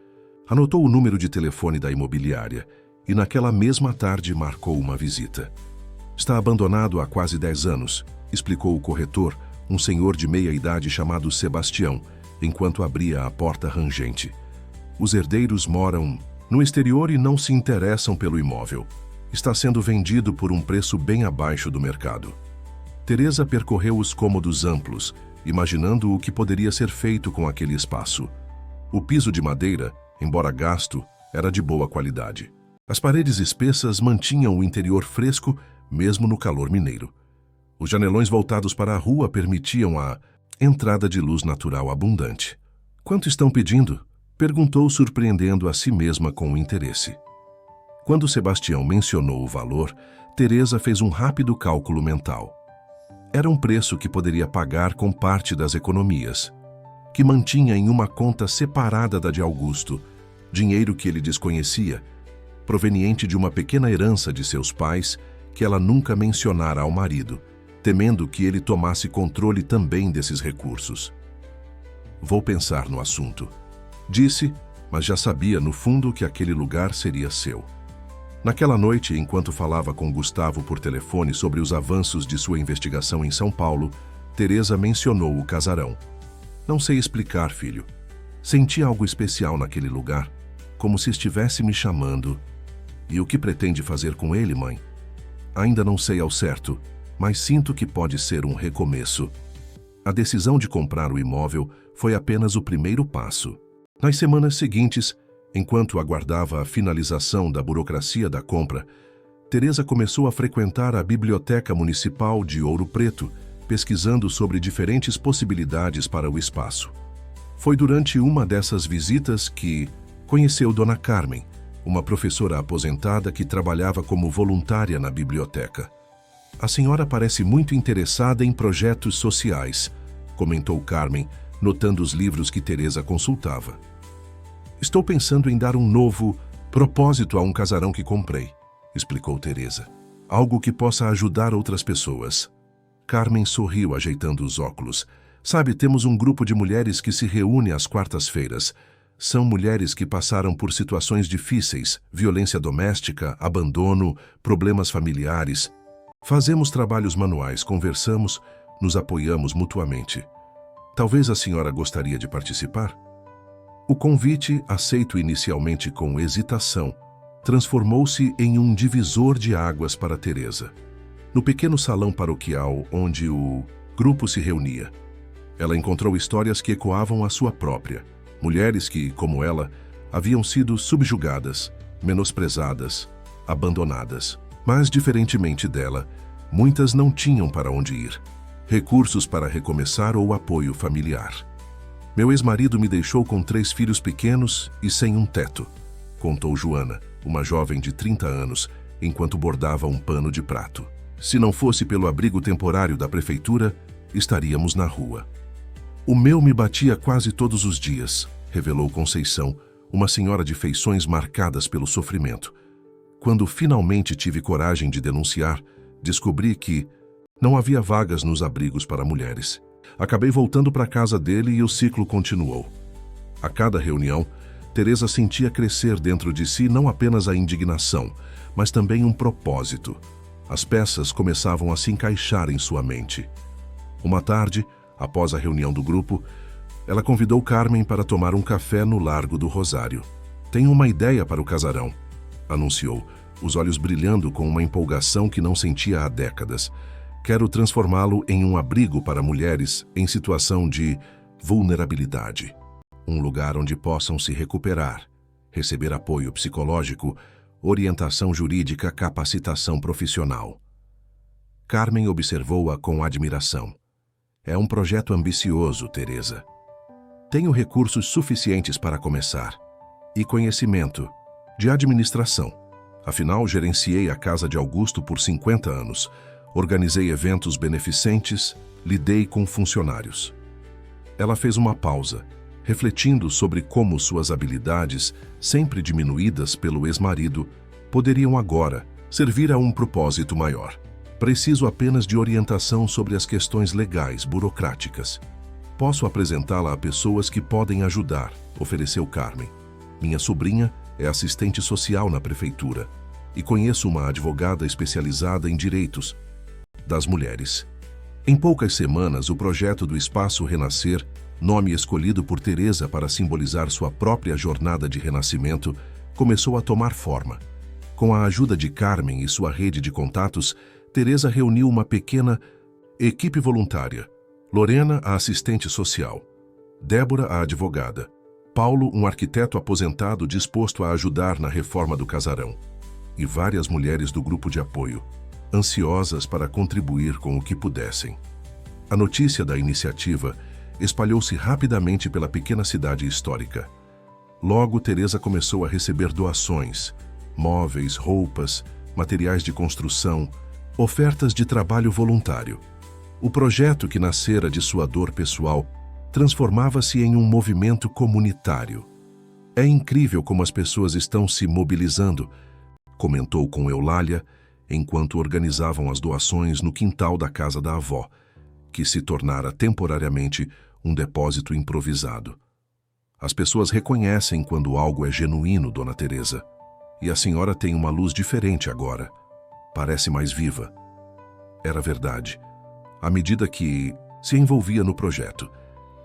Anotou o número de telefone da imobiliária e naquela mesma tarde marcou uma visita. Está abandonado há quase 10 anos, explicou o corretor, um senhor de meia-idade chamado Sebastião, enquanto abria a porta rangente. Os herdeiros moram no exterior e não se interessam pelo imóvel. Está sendo vendido por um preço bem abaixo do mercado. Teresa percorreu os cômodos amplos, imaginando o que poderia ser feito com aquele espaço. O piso de madeira, embora gasto, era de boa qualidade. As paredes espessas mantinham o interior fresco, mesmo no calor mineiro. Os janelões voltados para a rua permitiam a entrada de luz natural abundante. Quanto estão pedindo? Perguntou, surpreendendo a si mesma com o interesse. Quando Sebastião mencionou o valor, Teresa fez um rápido cálculo mental. Era um preço que poderia pagar com parte das economias, que mantinha em uma conta separada da de Augusto, dinheiro que ele desconhecia, proveniente de uma pequena herança de seus pais que ela nunca mencionara ao marido, temendo que ele tomasse controle também desses recursos. Vou pensar no assunto, disse, mas já sabia no fundo que aquele lugar seria seu. Naquela noite, enquanto falava com Gustavo por telefone sobre os avanços de sua investigação em São Paulo, Teresa mencionou o casarão. Não sei explicar, filho. Senti algo especial naquele lugar, como se estivesse me chamando. E o que pretende fazer com ele, mãe? Ainda não sei ao certo, mas sinto que pode ser um recomeço. A decisão de comprar o imóvel foi apenas o primeiro passo. Nas semanas seguintes, enquanto aguardava a finalização da burocracia da compra, Teresa começou a frequentar a Biblioteca Municipal de Ouro Preto, pesquisando sobre diferentes possibilidades para o espaço. Foi durante uma dessas visitas que conheceu Dona Carmen, uma professora aposentada que trabalhava como voluntária na biblioteca. A senhora parece muito interessada em projetos sociais, comentou Carmen, notando os livros que Teresa consultava. Estou pensando em dar um novo propósito a um casarão que comprei, explicou Teresa. Algo que possa ajudar outras pessoas. Carmen sorriu, ajeitando os óculos. Sabe, temos um grupo de mulheres que se reúne às quartas-feiras. São mulheres que passaram por situações difíceis, violência doméstica, abandono, problemas familiares. Fazemos trabalhos manuais, conversamos, nos apoiamos mutuamente. Talvez a senhora gostaria de participar? O convite, aceito inicialmente com hesitação, transformou-se em um divisor de águas para Teresa. No pequeno salão paroquial onde o grupo se reunia, ela encontrou histórias que ecoavam a sua própria. Mulheres que, como ela, haviam sido subjugadas, menosprezadas, abandonadas. Mas, diferentemente dela, muitas não tinham para onde ir, recursos para recomeçar ou apoio familiar. Meu ex-marido me deixou com 3 filhos pequenos e sem um teto, contou Joana, uma jovem de 30 anos, enquanto bordava um pano de prato. Se não fosse pelo abrigo temporário da prefeitura, estaríamos na rua. O meu me batia quase todos os dias, revelou Conceição, uma senhora de feições marcadas pelo sofrimento. Quando finalmente tive coragem de denunciar, descobri que não havia vagas nos abrigos para mulheres. Acabei voltando para a casa dele e o ciclo continuou. A cada reunião, Teresa sentia crescer dentro de si não apenas a indignação, mas também um propósito. As peças começavam a se encaixar em sua mente. Uma tarde, após a reunião do grupo, ela convidou Carmen para tomar um café no Largo do Rosário. Tenho uma ideia para o casarão, anunciou, os olhos brilhando com uma empolgação que não sentia há décadas. Quero transformá-lo em um abrigo para mulheres em situação de vulnerabilidade. Um lugar onde possam se recuperar, receber apoio psicológico, orientação jurídica, capacitação profissional. Carmen observou-a com admiração. É um projeto ambicioso, Teresa. Tenho recursos suficientes para começar. E conhecimento de administração. Afinal, gerenciei a casa de Augusto por 50 anos. Organizei eventos beneficentes, lidei com funcionários. Ela fez uma pausa, refletindo sobre como suas habilidades, sempre diminuídas pelo ex-marido, poderiam agora servir a um propósito maior. Preciso apenas de orientação sobre as questões legais, burocráticas. Posso apresentá-la a pessoas que podem ajudar, ofereceu Carmen. Minha sobrinha é assistente social na prefeitura e conheço uma advogada especializada em direitos das mulheres. Em poucas semanas, o projeto do Espaço Renascer, nome escolhido por Teresa para simbolizar sua própria jornada de renascimento, começou a tomar forma. Com a ajuda de Carmen e sua rede de contatos, Teresa reuniu uma pequena equipe voluntária. Lorena, a assistente social. Débora, a advogada. Paulo, um arquiteto aposentado disposto a ajudar na reforma do casarão. E várias mulheres do grupo de apoio, ansiosas para contribuir com o que pudessem. A notícia da iniciativa espalhou-se rapidamente pela pequena cidade histórica. Logo, Teresa começou a receber doações, móveis, roupas, materiais de construção, ofertas de trabalho voluntário. O projeto que nascera de sua dor pessoal transformava-se em um movimento comunitário. É incrível como as pessoas estão se mobilizando, comentou com Eulália, enquanto organizavam as doações no quintal da casa da avó, que se tornara temporariamente um depósito improvisado. As pessoas reconhecem quando algo é genuíno, Dona Teresa. E a senhora tem uma luz diferente agora. Parece mais viva. Era verdade. À medida que se envolvia no projeto,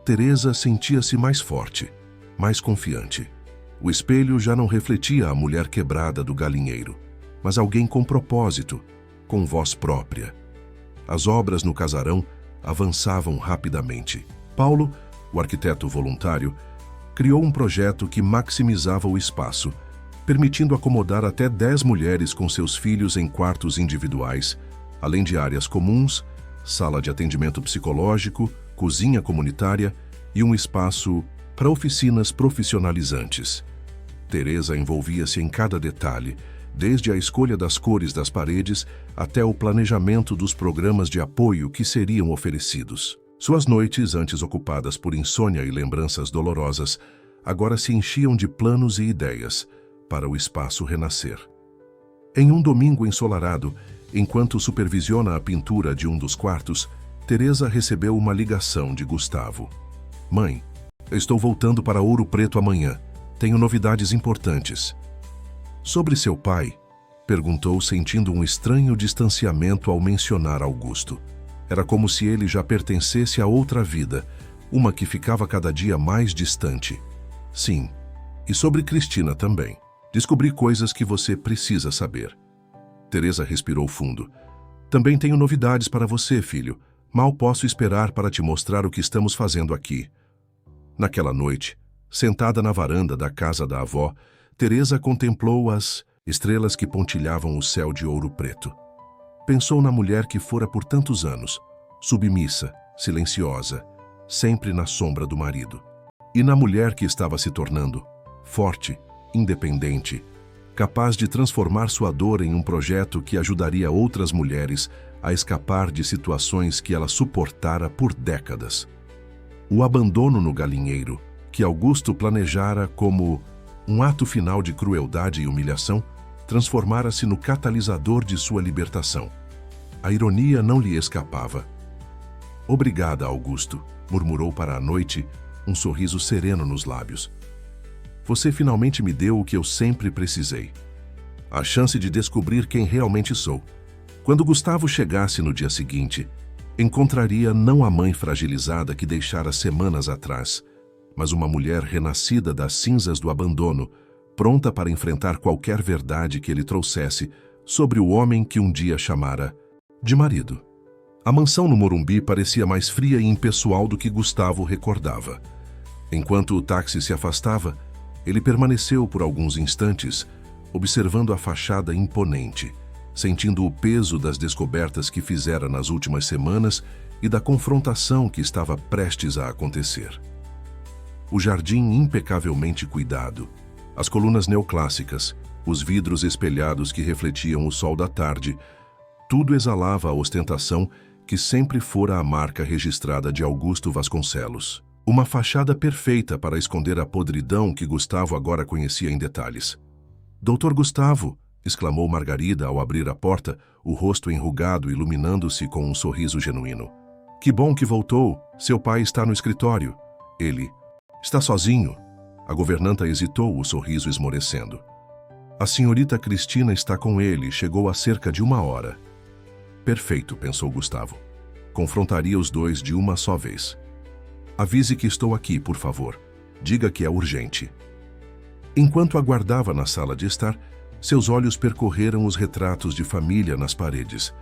Teresa sentia-se mais forte, mais confiante. O espelho já não refletia a mulher quebrada do galinheiro, mas alguém com propósito, com voz própria. As obras no casarão avançavam rapidamente. Paulo, o arquiteto voluntário, criou um projeto que maximizava o espaço, permitindo acomodar até 10 mulheres com seus filhos em quartos individuais, além de áreas comuns, sala de atendimento psicológico, cozinha comunitária e um espaço para oficinas profissionalizantes. Teresa envolvia-se em cada detalhe, desde a escolha das cores das paredes até o planejamento dos programas de apoio que seriam oferecidos. Suas noites, antes ocupadas por insônia e lembranças dolorosas, agora se enchiam de planos e ideias para o espaço renascer. Em um domingo ensolarado, enquanto supervisiona a pintura de um dos quartos, Teresa recebeu uma ligação de Gustavo. Mãe, eu estou voltando para Ouro Preto amanhã. Tenho novidades importantes. Sobre seu pai? Perguntou, sentindo um estranho distanciamento ao mencionar Augusto. Era como se ele já pertencesse a outra vida, uma que ficava cada dia mais distante. Sim, e sobre Cristina também. Descobri coisas que você precisa saber. Teresa respirou fundo. Também tenho novidades para você, filho. Mal posso esperar para te mostrar o que estamos fazendo aqui. Naquela noite, sentada na varanda da casa da avó, Teresa contemplou as estrelas que pontilhavam o céu de Ouro Preto. Pensou na mulher que fora por tantos anos, submissa, silenciosa, sempre na sombra do marido. E na mulher que estava se tornando, forte, independente, capaz de transformar sua dor em um projeto que ajudaria outras mulheres a escapar de situações que ela suportara por décadas. O abandono no galinheiro, que Augusto planejara como um ato final de crueldade e humilhação, transformara-se no catalisador de sua libertação. A ironia não lhe escapava. Obrigada, Augusto, murmurou para a noite, um sorriso sereno nos lábios. Você finalmente me deu o que eu sempre precisei. A chance de descobrir quem realmente sou. Quando Gustavo chegasse no dia seguinte, encontraria não a mãe fragilizada que deixara semanas atrás, mas uma mulher renascida das cinzas do abandono, pronta para enfrentar qualquer verdade que ele trouxesse sobre o homem que um dia chamara de marido. A mansão no Morumbi parecia mais fria e impessoal do que Gustavo recordava. Enquanto o táxi se afastava, ele permaneceu por alguns instantes, observando a fachada imponente, sentindo o peso das descobertas que fizera nas últimas semanas e da confrontação que estava prestes a acontecer. O jardim impecavelmente cuidado, as colunas neoclássicas, os vidros espelhados que refletiam o sol da tarde, tudo exalava a ostentação que sempre fora a marca registrada de Augusto Vasconcelos. Uma fachada perfeita para esconder a podridão que Gustavo agora conhecia em detalhes. Doutor Gustavo, exclamou Margarida ao abrir a porta, o rosto enrugado iluminando-se com um sorriso genuíno. Que bom que voltou, seu pai está no escritório. Ele, está sozinho? A governanta hesitou, o sorriso esmorecendo. A senhorita Cristina está com ele, chegou há cerca de 1 hora. Perfeito, pensou Gustavo. Confrontaria os dois de uma só vez. Avise que estou aqui, por favor. Diga que é urgente. Enquanto aguardava na sala de estar, seus olhos percorreram os retratos de família nas paredes.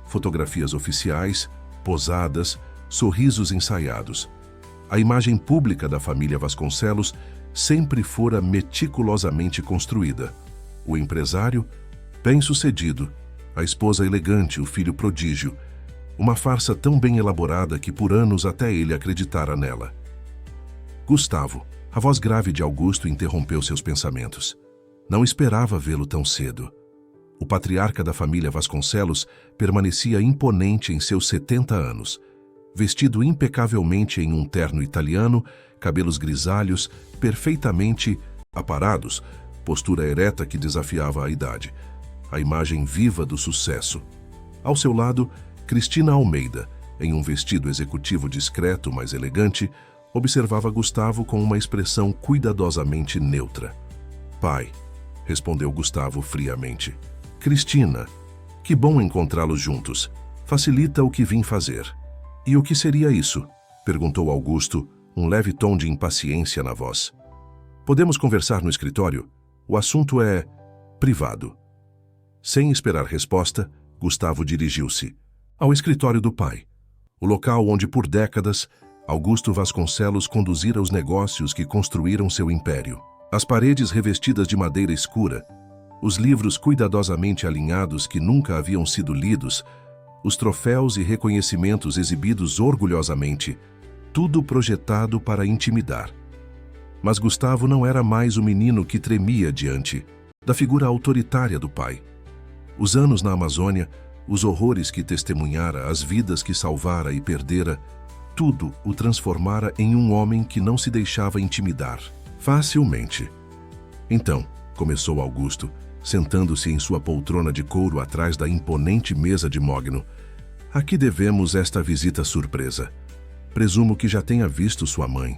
Fotografias oficiais, posadas, sorrisos ensaiados. A imagem pública da família Vasconcelos sempre fora meticulosamente construída. O empresário, bem-sucedido, a esposa elegante, o filho prodígio. Uma farsa tão bem elaborada que por anos até ele acreditara nela. Gustavo, a voz grave de Augusto interrompeu seus pensamentos. Não esperava vê-lo tão cedo. O patriarca da família Vasconcelos permanecia imponente em seus 70 anos, vestido impecavelmente em um terno italiano, cabelos grisalhos, perfeitamente aparados, postura ereta que desafiava a idade, a imagem viva do sucesso. Ao seu lado, Cristina Almeida, em um vestido executivo discreto, mas elegante, observava Gustavo com uma expressão cuidadosamente neutra. "Pai", respondeu Gustavo friamente. "Cristina, que bom encontrá-los juntos. Facilita o que vim fazer." "E o que seria isso?", perguntou Augusto, um leve tom de impaciência na voz. "Podemos conversar no escritório? O assunto é privado." Sem esperar resposta, Gustavo dirigiu-se ao escritório do pai, o local onde por décadas Augusto Vasconcelos conduzira os negócios que construíram seu império. As paredes revestidas de madeira escura, os livros cuidadosamente alinhados que nunca haviam sido lidos, os troféus e reconhecimentos exibidos orgulhosamente, tudo projetado para intimidar. Mas Gustavo não era mais o menino que tremia diante da figura autoritária do pai. Os anos na Amazônia, os horrores que testemunhara, as vidas que salvara e perdera, tudo o transformara em um homem que não se deixava intimidar facilmente. "Então", começou Augusto, sentando-se em sua poltrona de couro atrás da imponente mesa de mogno, "a que devemos esta visita surpresa? Presumo que já tenha visto sua mãe."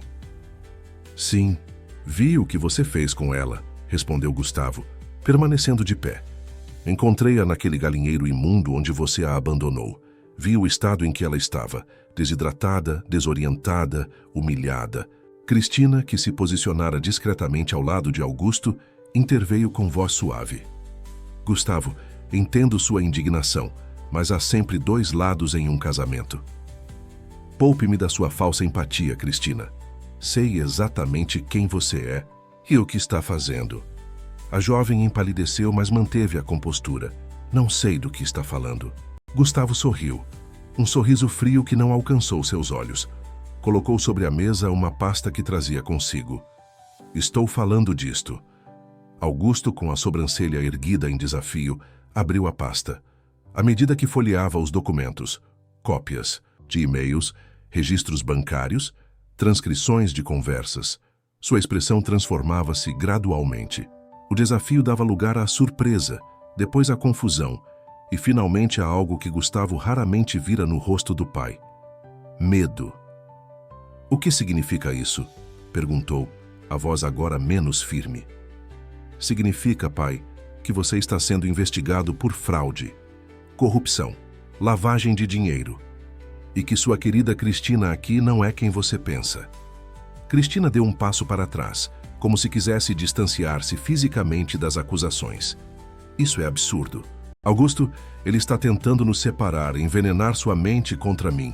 "Sim, vi o que você fez com ela", respondeu Gustavo, permanecendo de pé. "Encontrei-a naquele galinheiro imundo onde você a abandonou. Vi o estado em que ela estava, desidratada, desorientada, humilhada." Cristina, que se posicionara discretamente ao lado de Augusto, interveio com voz suave. "Gustavo, entendo sua indignação, mas há sempre dois lados em um casamento. Poupe-me da sua falsa empatia, Cristina. Sei exatamente quem você é e o que está fazendo." A jovem empalideceu, mas manteve a compostura. "Não sei do que está falando." Gustavo sorriu, um sorriso frio que não alcançou seus olhos. Colocou sobre a mesa uma pasta que trazia consigo. "Estou falando disto." Augusto, com a sobrancelha erguida em desafio, abriu a pasta. À medida que folheava os documentos, cópias de e-mails, registros bancários, transcrições de conversas, sua expressão transformava-se gradualmente. O desafio dava lugar à surpresa, depois à confusão, e finalmente a algo que Gustavo raramente vira no rosto do pai: medo. "O que significa isso?", perguntou, a voz agora menos firme. "Significa, pai, que você está sendo investigado por fraude, corrupção, lavagem de dinheiro, e que sua querida Cristina aqui não é quem você pensa." Cristina deu um passo para trás, como se quisesse distanciar-se fisicamente das acusações. "Isso é absurdo. Augusto, ele está tentando nos separar, envenenar sua mente contra mim."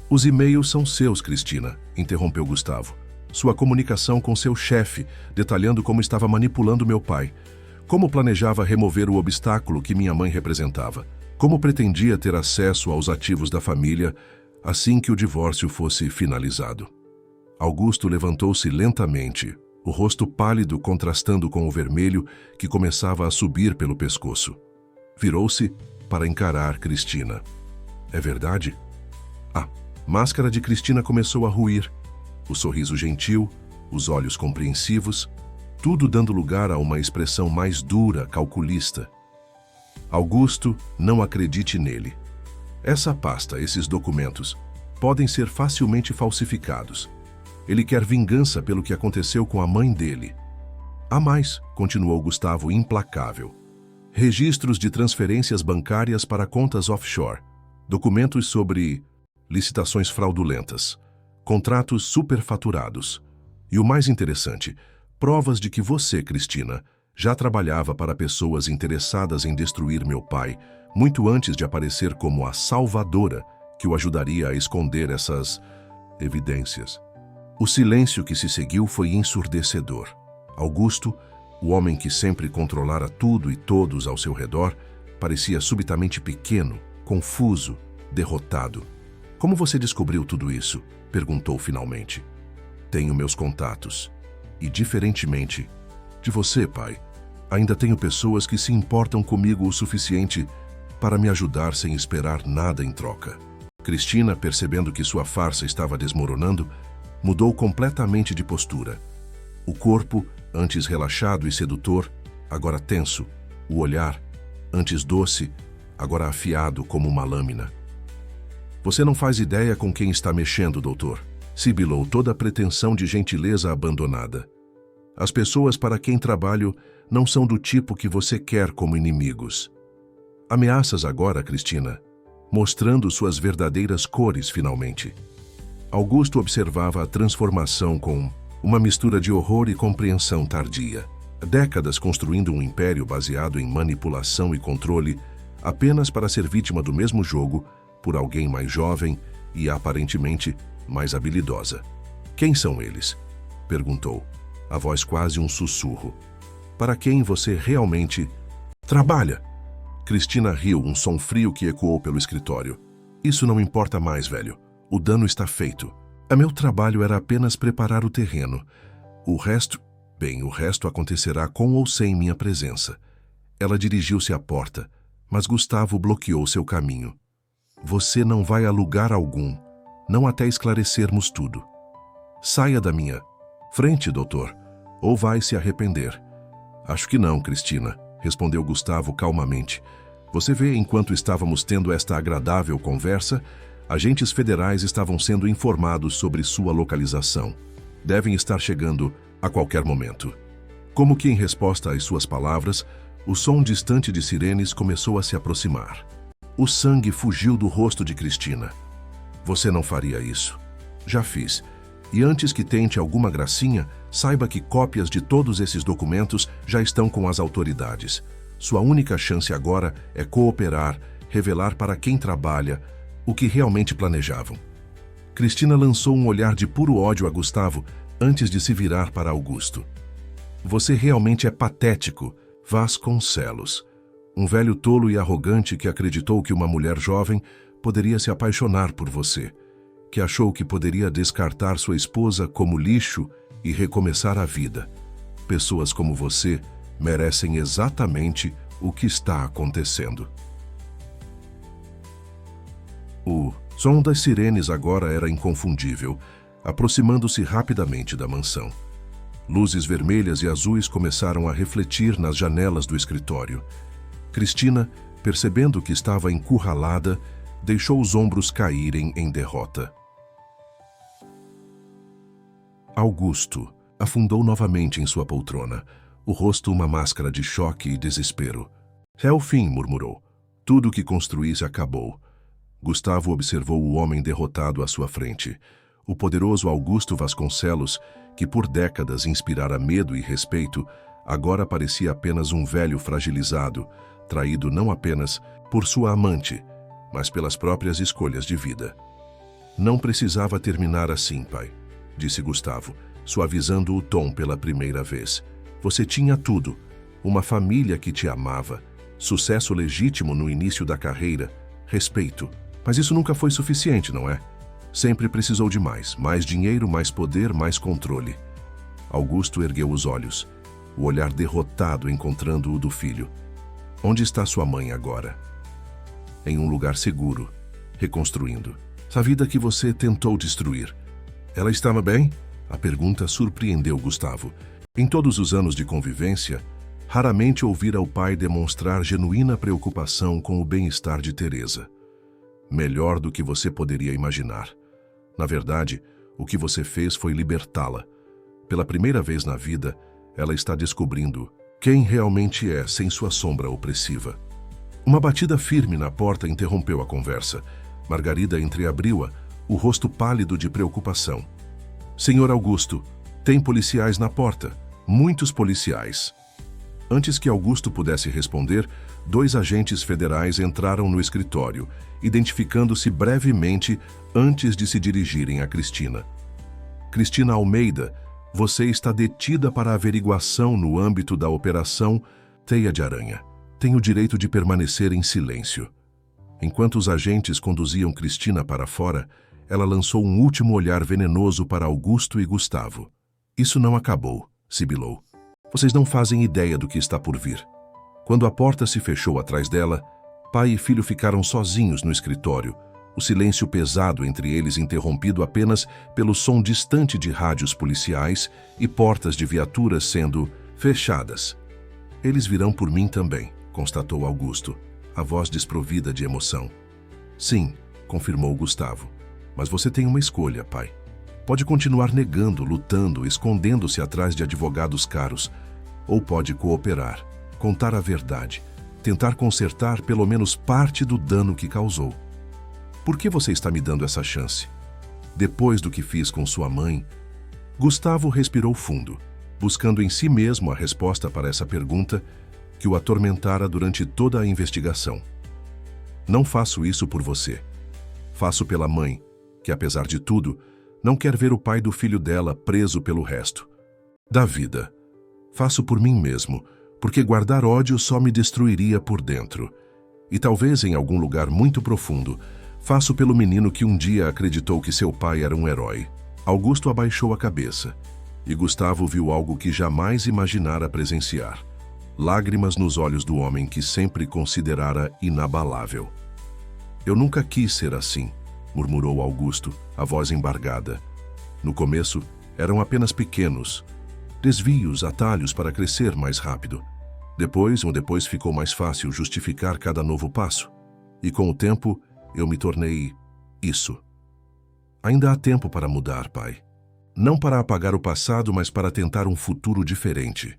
"Os e-mails são seus, Cristina", interrompeu Gustavo. "Sua comunicação com seu chefe, detalhando como estava manipulando meu pai, como planejava remover o obstáculo que minha mãe representava, como pretendia ter acesso aos ativos da família assim que o divórcio fosse finalizado." Augusto levantou-se lentamente, o rosto pálido contrastando com o vermelho que começava a subir pelo pescoço. Virou-se para encarar Cristina. "É verdade?" A máscara de Cristina começou a ruir, o sorriso gentil, os olhos compreensivos, tudo dando lugar a uma expressão mais dura, calculista. "Augusto, não acredite nele. Essa pasta, esses documentos, podem ser facilmente falsificados. Ele quer vingança pelo que aconteceu com a mãe dele." "Há mais", continuou Gustavo implacável. "Registros de transferências bancárias para contas offshore, documentos sobre licitações fraudulentas, contratos superfaturados. E o mais interessante, provas de que você, Cristina, já trabalhava para pessoas interessadas em destruir meu pai, muito antes de aparecer como a salvadora que o ajudaria a esconder essas evidências." O silêncio que se seguiu foi ensurdecedor. Augusto, o homem que sempre controlara tudo e todos ao seu redor, parecia subitamente pequeno, confuso, derrotado. "Como você descobriu tudo isso?", perguntou finalmente. "Tenho meus contatos. E, diferentemente de você, pai, Ainda tenho pessoas que se importam comigo o suficiente para me ajudar sem esperar nada em troca. Cristina, percebendo que sua farsa estava desmoronando, mudou completamente de postura. O corpo, antes relaxado e sedutor, agora tenso. O olhar, antes doce, agora afiado como uma lâmina. Você não faz ideia com quem está mexendo, doutor. Sibilou toda a pretensão de gentileza abandonada. As pessoas para quem trabalho não são do tipo que você quer como inimigos. Ameaças agora, Cristina, mostrando suas verdadeiras cores finalmente. Augusto observava a transformação com uma mistura de horror e compreensão tardia. Décadas construindo um império baseado em manipulação e controle, apenas para ser vítima do mesmo jogo por alguém mais jovem e aparentemente mais habilidosa. Quem são eles? Perguntou, a voz quase um sussurro. Para quem você realmente trabalha? Cristina riu, um som frio que ecoou pelo escritório. Isso não importa mais, velho. O dano está feito. Meu trabalho era apenas preparar o terreno. O resto acontecerá com ou sem minha presença. Ela dirigiu-se à porta, mas Gustavo bloqueou seu caminho. Você não vai a lugar algum, não até esclarecermos tudo. Saia da minha frente, doutor, ou vai se arrepender. Acho que não, Cristina, respondeu Gustavo calmamente. Você vê, enquanto estávamos tendo esta agradável conversa, agentes federais estavam sendo informados sobre sua localização. Devem estar chegando a qualquer momento. Como que em resposta às suas palavras, o som distante de sirenes começou a se aproximar. O sangue fugiu do rosto de Cristina. Você não faria isso. Já fiz. E antes que tente alguma gracinha, saiba que cópias de todos esses documentos já estão com as autoridades. Sua única chance agora é cooperar, revelar para quem trabalha o que realmente planejavam. Cristina lançou um olhar de puro ódio a Gustavo antes de se virar para Augusto. Você realmente é patético, Vasconcelos. Um velho tolo e arrogante que acreditou que uma mulher jovem poderia se apaixonar por você, que achou que poderia descartar sua esposa como lixo e recomeçar a vida. Pessoas como você merecem exatamente o que está acontecendo. O som das sirenes agora era inconfundível, aproximando-se rapidamente da mansão. Luzes vermelhas e azuis começaram a refletir nas janelas do escritório. Cristina, percebendo que estava encurralada, deixou os ombros caírem em derrota. Augusto afundou novamente em sua poltrona, o rosto uma máscara de choque e desespero. É o fim, murmurou. Tudo o que construísse acabou. Gustavo observou o homem derrotado à sua frente. O poderoso Augusto Vasconcelos, que por décadas inspirara medo e respeito, agora parecia apenas um velho fragilizado, traído não apenas por sua amante, mas pelas próprias escolhas de vida. Não precisava terminar assim, pai, disse Gustavo, suavizando o tom pela primeira vez. Você tinha tudo, uma família que te amava, sucesso legítimo no início da carreira, respeito. Mas isso nunca foi suficiente, não é? Sempre precisou de mais dinheiro, mais poder, mais controle. Augusto ergueu os olhos, o olhar derrotado encontrando o do filho. Onde está sua mãe agora? Em um lugar seguro, reconstruindo. A vida que você tentou destruir. Ela estava bem? A pergunta surpreendeu Gustavo. Em todos os anos de convivência, raramente ouvira o pai demonstrar genuína preocupação com o bem-estar de Teresa. Melhor do que você poderia imaginar. Na verdade, o que você fez foi libertá-la. Pela primeira vez na vida, ela está descobrindo quem realmente é sem sua sombra opressiva. Uma batida firme na porta interrompeu a conversa. Margarida entreabriu-a, o rosto pálido de preocupação. Senhor Augusto, tem policiais na porta. Muitos policiais. Antes que Augusto pudesse responder, 2 agentes federais entraram no escritório, identificando-se brevemente antes de se dirigirem a Cristina. Cristina Almeida, você está detida para averiguação no âmbito da Operação Teia de Aranha. Tem o direito de permanecer em silêncio. Enquanto os agentes conduziam Cristina para fora, ela lançou um último olhar venenoso para Augusto e Gustavo. Isso não acabou, sibilou. Vocês não fazem ideia do que está por vir. Quando a porta se fechou atrás dela, pai e filho ficaram sozinhos no escritório, o silêncio pesado entre eles interrompido apenas pelo som distante de rádios policiais e portas de viaturas sendo fechadas. Eles virão por mim também, constatou Augusto, a voz desprovida de emoção. Sim, confirmou Gustavo, mas você tem uma escolha, pai. Pode continuar negando, lutando, escondendo-se atrás de advogados caros, ou pode cooperar, contar a verdade, tentar consertar pelo menos parte do dano que causou. Por que você está me dando essa chance? Depois do que fiz com sua mãe? Gustavo respirou fundo, buscando em si mesmo a resposta para essa pergunta que o atormentara durante toda a investigação. Não faço isso por você. Faço pela mãe, que apesar de tudo, não quer ver o pai do filho dela preso pelo resto da vida. Faço por mim mesmo, porque guardar ódio só me destruiria por dentro. E talvez em algum lugar muito profundo, faço pelo menino que um dia acreditou que seu pai era um herói. Augusto abaixou a cabeça, e Gustavo viu algo que jamais imaginara presenciar. Lágrimas nos olhos do homem que sempre considerara inabalável. Eu nunca quis ser assim, murmurou Augusto, a voz embargada. No começo, eram apenas pequenos desvios, atalhos para crescer mais rápido. Depois ficou mais fácil justificar cada novo passo. E com o tempo, eu me tornei isso. Ainda há tempo para mudar, pai. Não para apagar o passado, mas para tentar um futuro diferente.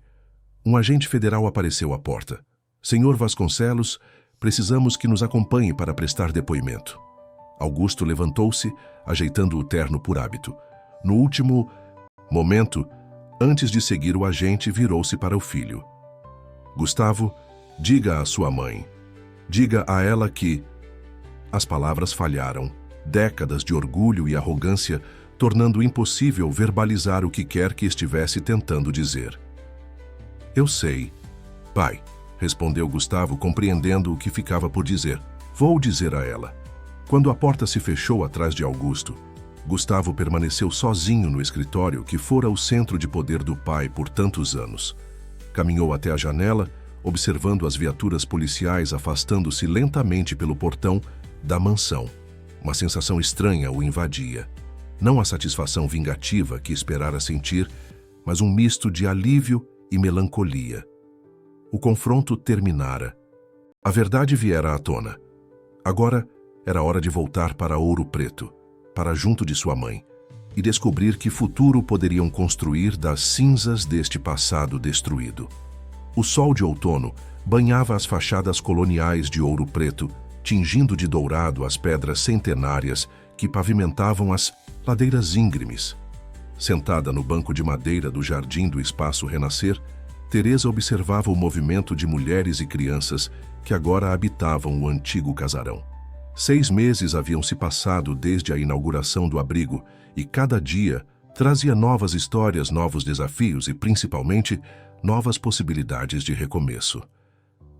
Um agente federal apareceu à porta. Senhor Vasconcelos, precisamos que nos acompanhe para prestar depoimento. Augusto levantou-se, ajeitando o terno por hábito. No último momento, antes de seguir o agente, virou-se para o filho. Gustavo, diga à sua mãe. Diga a ela que... As palavras falharam. Décadas de orgulho e arrogância, tornando impossível verbalizar o que quer que estivesse tentando dizer. Eu sei, pai, respondeu Gustavo, compreendendo o que ficava por dizer. Vou dizer a ela. Quando a porta se fechou atrás de Augusto, Gustavo permaneceu sozinho no escritório que fora o centro de poder do pai por tantos anos. Caminhou até a janela, observando as viaturas policiais afastando-se lentamente pelo portão da mansão. Uma sensação estranha o invadia. Não a satisfação vingativa que esperara sentir, mas um misto de alívio e melancolia. O confronto terminara. A verdade viera à tona. Agora era hora de voltar para Ouro Preto, para junto de sua mãe, e descobrir que futuro poderiam construir das cinzas deste passado destruído. O sol de outono banhava as fachadas coloniais de Ouro Preto, tingindo de dourado as pedras centenárias que pavimentavam as ladeiras íngremes. Sentada no banco de madeira do jardim do Espaço Renascer, Teresa observava o movimento de mulheres e crianças que agora habitavam o antigo casarão. 6 meses haviam se passado desde a inauguração do abrigo e cada dia trazia novas histórias, novos desafios e, principalmente, novas possibilidades de recomeço.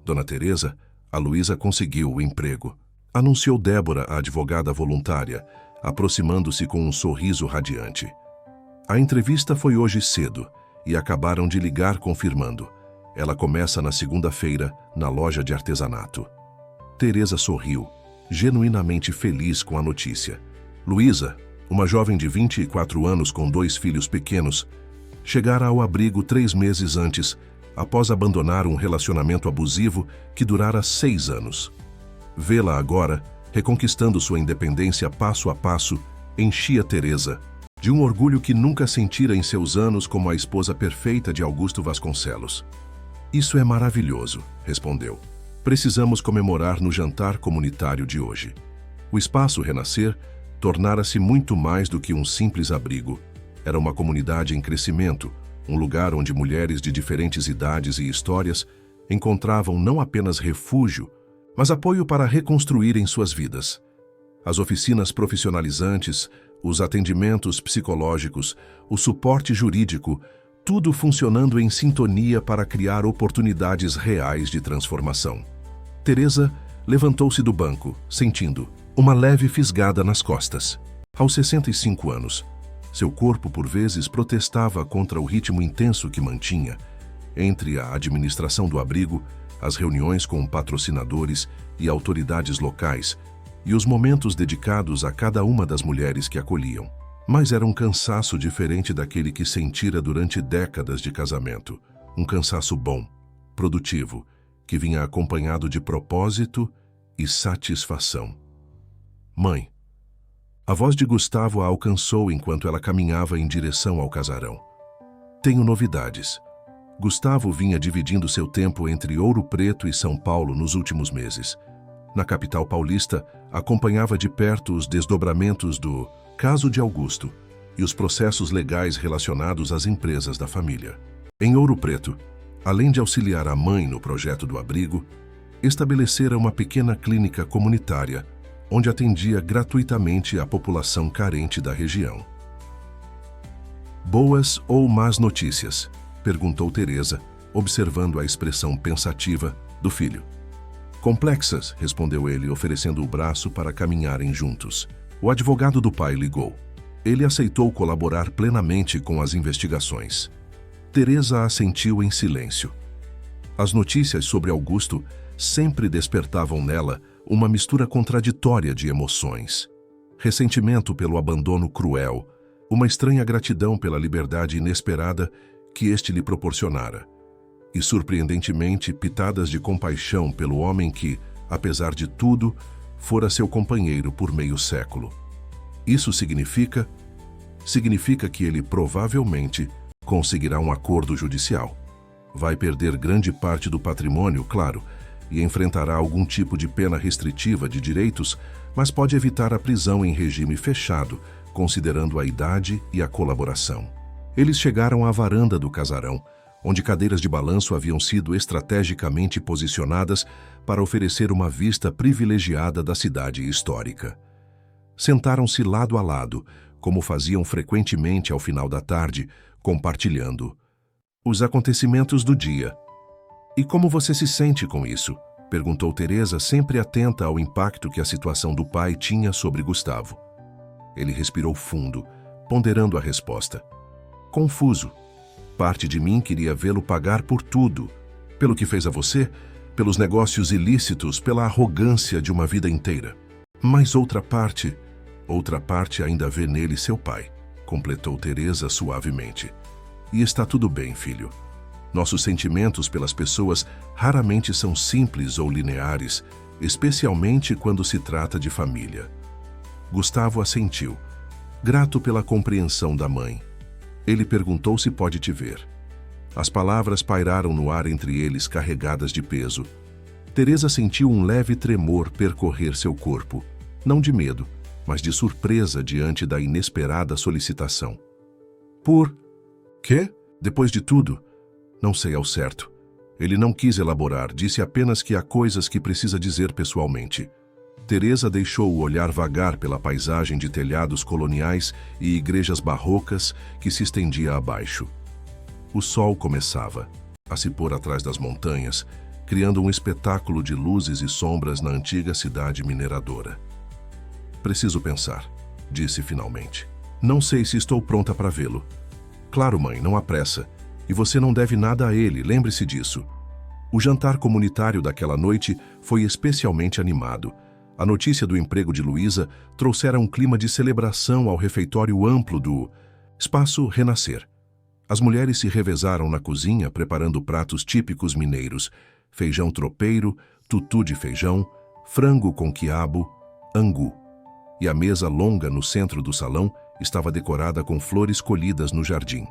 Dona Teresa, a Luísa conseguiu o emprego. Anunciou Débora, a advogada voluntária, aproximando-se com um sorriso radiante. A entrevista foi hoje cedo e acabaram de ligar confirmando. Ela começa na segunda-feira, na loja de artesanato. Teresa sorriu, genuinamente feliz com a notícia. Luísa, uma jovem de 24 anos com 2 filhos pequenos, chegara ao abrigo 3 meses antes, após abandonar um relacionamento abusivo que durara 6 anos. Vê-la agora, reconquistando sua independência passo a passo, enchia Teresa de um orgulho que nunca sentira em seus anos como a esposa perfeita de Augusto Vasconcelos. Isso é maravilhoso, respondeu. Precisamos comemorar no jantar comunitário de hoje. O Espaço Renascer tornara-se muito mais do que um simples abrigo. Era uma comunidade em crescimento, um lugar onde mulheres de diferentes idades e histórias encontravam não apenas refúgio, mas apoio para reconstruírem suas vidas. As oficinas profissionalizantes, os atendimentos psicológicos, o suporte jurídico, tudo funcionando em sintonia para criar oportunidades reais de transformação. Teresa levantou-se do banco, sentindo uma leve fisgada nas costas. Aos 65 anos, seu corpo por vezes protestava contra o ritmo intenso que mantinha, entre a administração do abrigo, as reuniões com patrocinadores e autoridades locais e os momentos dedicados a cada uma das mulheres que acolhiam. Mas era um cansaço diferente daquele que sentira durante décadas de casamento. Um cansaço bom, produtivo, que vinha acompanhado de propósito e satisfação. Mãe. A voz de Gustavo a alcançou enquanto ela caminhava em direção ao casarão. Tenho novidades. Gustavo vinha dividindo seu tempo entre Ouro Preto e São Paulo nos últimos meses. Na capital paulista, acompanhava de perto os desdobramentos do caso de Augusto e os processos legais relacionados às empresas da família. Em Ouro Preto, além de auxiliar a mãe no projeto do abrigo, estabelecera uma pequena clínica comunitária onde atendia gratuitamente a população carente da região. Boas ou más notícias? Perguntou Teresa, observando a expressão pensativa do filho. Complexas, respondeu ele, oferecendo o braço para caminharem juntos. O advogado do pai ligou. Ele aceitou colaborar plenamente com as investigações. Teresa assentiu em silêncio. As notícias sobre Augusto sempre despertavam nela uma mistura contraditória de emoções. Ressentimento pelo abandono cruel, uma estranha gratidão pela liberdade inesperada que este lhe proporcionara, e, surpreendentemente, pitadas de compaixão pelo homem que, apesar de tudo, fora seu companheiro por meio século. Isso significa que ele provavelmente conseguirá um acordo judicial. Vai perder grande parte do patrimônio, claro, e enfrentará algum tipo de pena restritiva de direitos, mas pode evitar a prisão em regime fechado, considerando a idade e a colaboração. Eles chegaram à varanda do casarão, onde cadeiras de balanço haviam sido estrategicamente posicionadas para oferecer uma vista privilegiada da cidade histórica. Sentaram-se lado a lado, como faziam frequentemente ao final da tarde, compartilhando os acontecimentos do dia. E como você se sente com isso? Perguntou Teresa, sempre atenta ao impacto que a situação do pai tinha sobre Gustavo. Ele respirou fundo, ponderando a resposta. Confuso. Parte de mim queria vê-lo pagar por tudo. Pelo que fez a você, pelos negócios ilícitos, pela arrogância de uma vida inteira. Mas outra parte ainda vê nele seu pai, completou Teresa suavemente. E está tudo bem, filho. Nossos sentimentos pelas pessoas raramente são simples ou lineares, especialmente quando se trata de família. Gustavo assentiu, grato pela compreensão da mãe. Ele perguntou se pode te ver. As palavras pairaram no ar entre eles, carregadas de peso. Teresa sentiu um leve tremor percorrer seu corpo, não de medo, mas de surpresa diante da inesperada solicitação. Por quê? Depois de tudo? Não sei ao certo. Ele não quis elaborar, disse apenas que há coisas que precisa dizer pessoalmente. Teresa deixou o olhar vagar pela paisagem de telhados coloniais e igrejas barrocas que se estendia abaixo. O sol começava a se pôr atrás das montanhas, criando um espetáculo de luzes e sombras na antiga cidade mineradora. Preciso pensar, disse finalmente. Não sei se estou pronta para vê-lo. Claro, mãe, não há pressa. E você não deve nada a ele, lembre-se disso. O jantar comunitário daquela noite foi especialmente animado. A notícia do emprego de Luísa trouxera um clima de celebração ao refeitório amplo do Espaço Renascer. As mulheres se revezaram na cozinha preparando pratos típicos mineiros, feijão tropeiro, tutu de feijão, frango com quiabo, angu. E a mesa longa no centro do salão estava decorada com flores colhidas no jardim.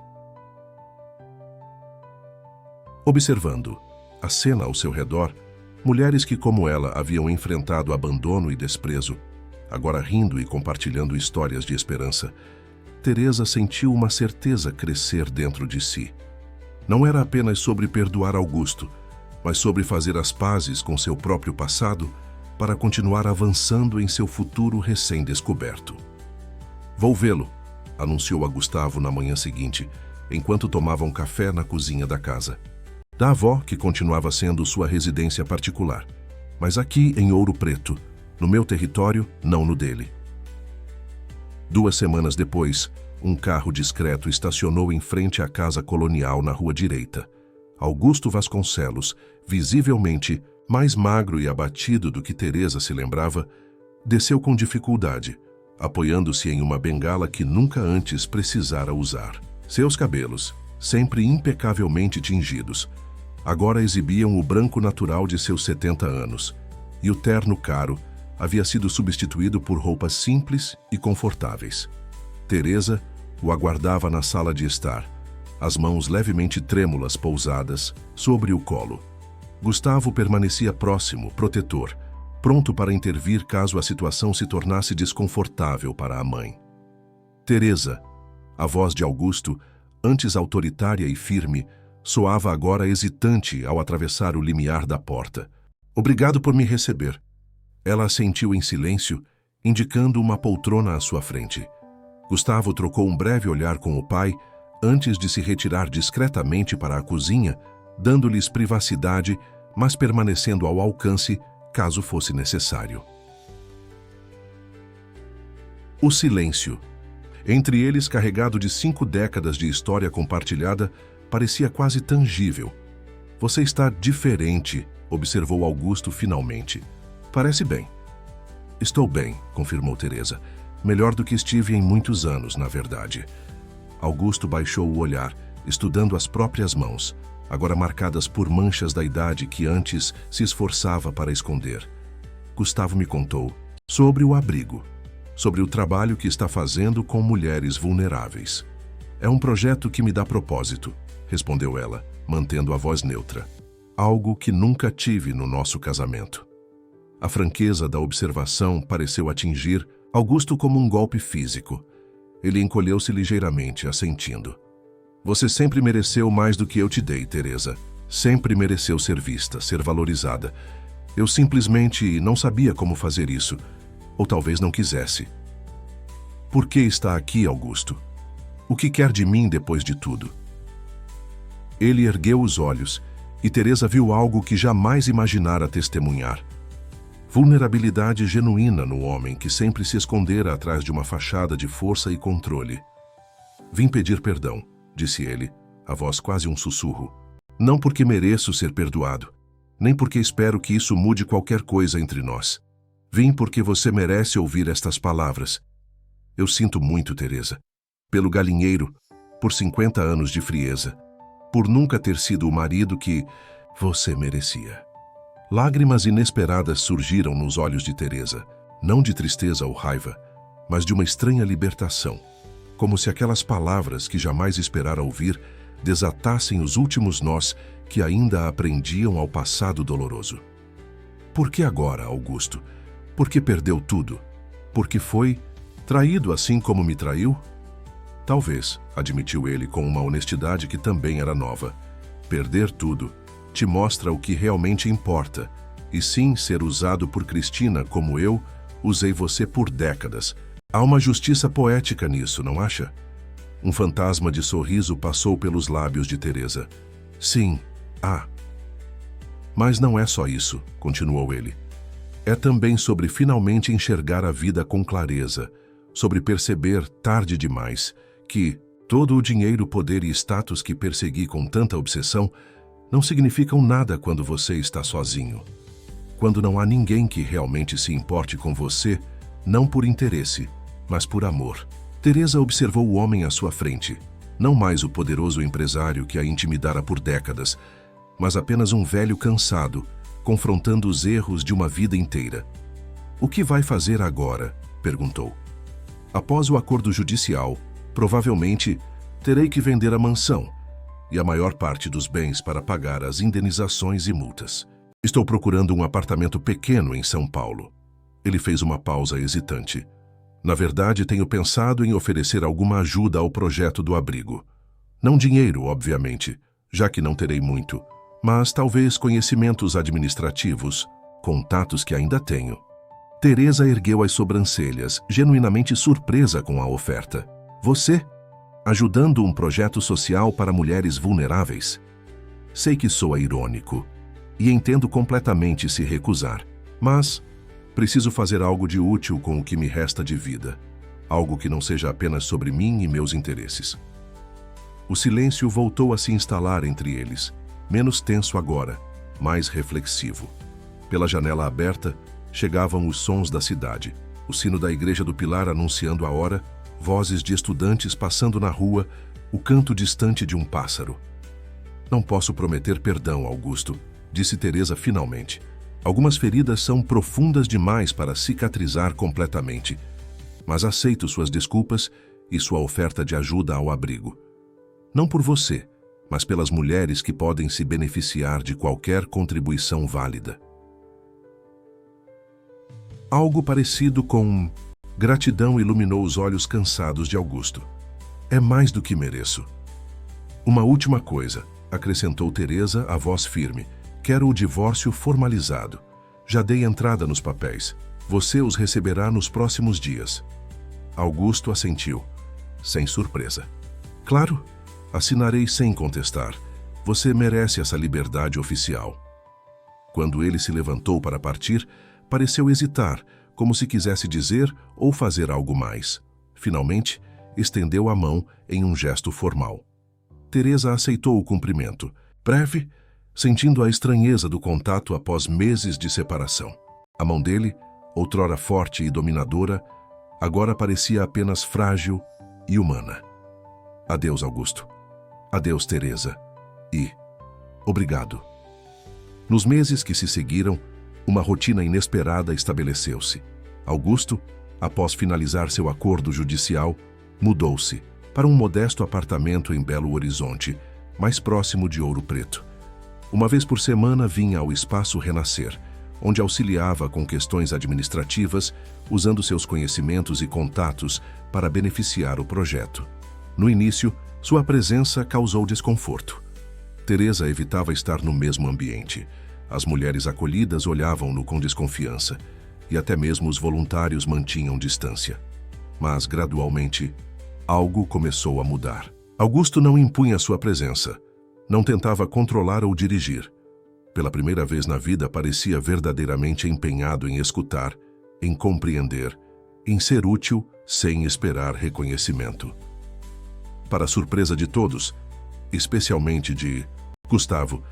Observando a cena ao seu redor, mulheres que, como ela, haviam enfrentado abandono e desprezo, agora rindo e compartilhando histórias de esperança, Teresa sentiu uma certeza crescer dentro de si. Não era apenas sobre perdoar Augusto, mas sobre fazer as pazes com seu próprio passado para continuar avançando em seu futuro recém-descoberto. Vou vê-lo, anunciou a Gustavo na manhã seguinte, enquanto tomavam café na cozinha da casa. Da avó, que continuava sendo sua residência particular, mas aqui em Ouro Preto, no meu território, não no dele. 2 semanas depois, um carro discreto estacionou em frente à casa colonial na rua direita. Augusto Vasconcelos, visivelmente mais magro e abatido do que Teresa se lembrava, desceu com dificuldade, apoiando-se em uma bengala que nunca antes precisara usar. Seus cabelos, sempre impecavelmente tingidos, agora exibiam o branco natural de seus 70 anos, e o terno caro havia sido substituído por roupas simples e confortáveis. Teresa o aguardava na sala de estar, as mãos levemente trêmulas pousadas sobre o colo. Gustavo permanecia próximo, protetor, pronto para intervir caso a situação se tornasse desconfortável para a mãe. Teresa, a voz de Augusto, antes autoritária e firme, soava agora hesitante ao atravessar o limiar da porta. Obrigado por me receber. Ela assentiu em silêncio, indicando uma poltrona à sua frente. Gustavo trocou um breve olhar com o pai, antes de se retirar discretamente para a cozinha, dando-lhes privacidade, mas permanecendo ao alcance, caso fosse necessário. O silêncio, entre eles carregado de 5 décadas de história compartilhada, parecia quase tangível. Você está diferente, observou Augusto finalmente. Parece bem. Estou bem, confirmou Teresa. Melhor do que estive em muitos anos, na verdade. Augusto baixou o olhar, estudando as próprias mãos, agora marcadas por manchas da idade que antes se esforçava para esconder. Gustavo me contou sobre o abrigo, sobre o trabalho que está fazendo com mulheres vulneráveis. É um projeto que me dá propósito, respondeu ela, mantendo a voz neutra. Algo que nunca tive no nosso casamento. A franqueza da observação pareceu atingir Augusto como um golpe físico. Ele encolheu-se ligeiramente, assentindo. Você sempre mereceu mais do que eu te dei, Teresa. Sempre mereceu ser vista, ser valorizada. Eu simplesmente não sabia como fazer isso, ou talvez não quisesse. Por que está aqui, Augusto? O que quer de mim depois de tudo? Ele ergueu os olhos, e Teresa viu algo que jamais imaginara testemunhar. Vulnerabilidade genuína no homem que sempre se escondera atrás de uma fachada de força e controle. Vim pedir perdão, disse ele, a voz quase um sussurro. Não porque mereço ser perdoado, nem porque espero que isso mude qualquer coisa entre nós. Vim porque você merece ouvir estas palavras. Eu sinto muito, Teresa. Pelo galinheiro, por 50 anos de frieza, por nunca ter sido o marido que você merecia. Lágrimas inesperadas surgiram nos olhos de Teresa, não de tristeza ou raiva, mas de uma estranha libertação, como se aquelas palavras que jamais esperara ouvir desatassem os últimos nós que ainda a prendiam ao passado doloroso. Por que agora, Augusto? Por que perdeu tudo? Porque foi traído assim como me traiu? Talvez, admitiu ele com uma honestidade que também era nova. Perder tudo te mostra o que realmente importa, e sim ser usado por Cristina como eu usei você por décadas. Há uma justiça poética nisso, não acha? Um fantasma de sorriso passou pelos lábios de Teresa. Sim, há. Mas não é só isso, continuou ele. É também sobre finalmente enxergar a vida com clareza, sobre perceber, tarde demais, que todo o dinheiro, poder e status que persegui com tanta obsessão não significam nada quando você está sozinho. Quando não há ninguém que realmente se importe com você, não por interesse, mas por amor. Teresa observou o homem à sua frente, não mais o poderoso empresário que a intimidara por décadas, mas apenas um velho cansado, confrontando os erros de uma vida inteira. O que vai fazer agora? Perguntou. Após o acordo judicial, provavelmente terei que vender a mansão e a maior parte dos bens para pagar as indenizações e multas. Estou procurando um apartamento pequeno em São Paulo. Ele fez uma pausa hesitante. Na verdade, tenho pensado em oferecer alguma ajuda ao projeto do abrigo. Não dinheiro, obviamente, já que não terei muito, mas talvez conhecimentos administrativos, contatos que ainda tenho. Teresa ergueu as sobrancelhas, genuinamente surpresa com a oferta. Você? Ajudando um projeto social para mulheres vulneráveis? Sei que soa irônico, e entendo completamente se recusar, mas preciso fazer algo de útil com o que me resta de vida, algo que não seja apenas sobre mim e meus interesses. O silêncio voltou a se instalar entre eles, menos tenso agora, mais reflexivo. Pela janela aberta, chegavam os sons da cidade. O sino da igreja do Pilar anunciando a hora, vozes de estudantes passando na rua, o canto distante de um pássaro. Não posso prometer perdão, Augusto, disse Teresa finalmente. Algumas feridas são profundas demais para cicatrizar completamente, mas aceito suas desculpas e sua oferta de ajuda ao abrigo. Não por você, mas pelas mulheres que podem se beneficiar de qualquer contribuição válida. Algo parecido com gratidão iluminou os olhos cansados de Augusto. É mais do que mereço. Uma última coisa, acrescentou Teresa, a voz firme. Quero o divórcio formalizado. Já dei entrada nos papéis. Você os receberá nos próximos dias. Augusto assentiu, sem surpresa. Claro, assinarei sem contestar. Você merece essa liberdade oficial. Quando ele se levantou para partir, pareceu hesitar, como se quisesse dizer ou fazer algo mais. Finalmente, estendeu a mão em um gesto formal. Teresa aceitou o cumprimento, breve, sentindo a estranheza do contato após meses de separação. A mão dele, outrora forte e dominadora, agora parecia apenas frágil e humana. Adeus, Augusto. Adeus, Teresa. E obrigado. Nos meses que se seguiram, uma rotina inesperada estabeleceu-se. Augusto, após finalizar seu acordo judicial, mudou-se para um modesto apartamento em Belo Horizonte, mais próximo de Ouro Preto. Uma vez por semana vinha ao Espaço Renascer, onde auxiliava com questões administrativas, usando seus conhecimentos e contatos para beneficiar o projeto. No início, sua presença causou desconforto. Teresa evitava estar no mesmo ambiente. As mulheres acolhidas olhavam-no com desconfiança, e até mesmo os voluntários mantinham distância. Mas, gradualmente, algo começou a mudar. Augusto não impunha sua presença, não tentava controlar ou dirigir. Pela primeira vez na vida, parecia verdadeiramente empenhado em escutar, em compreender, em ser útil sem esperar reconhecimento. Para a surpresa de todos, especialmente de Gustavo,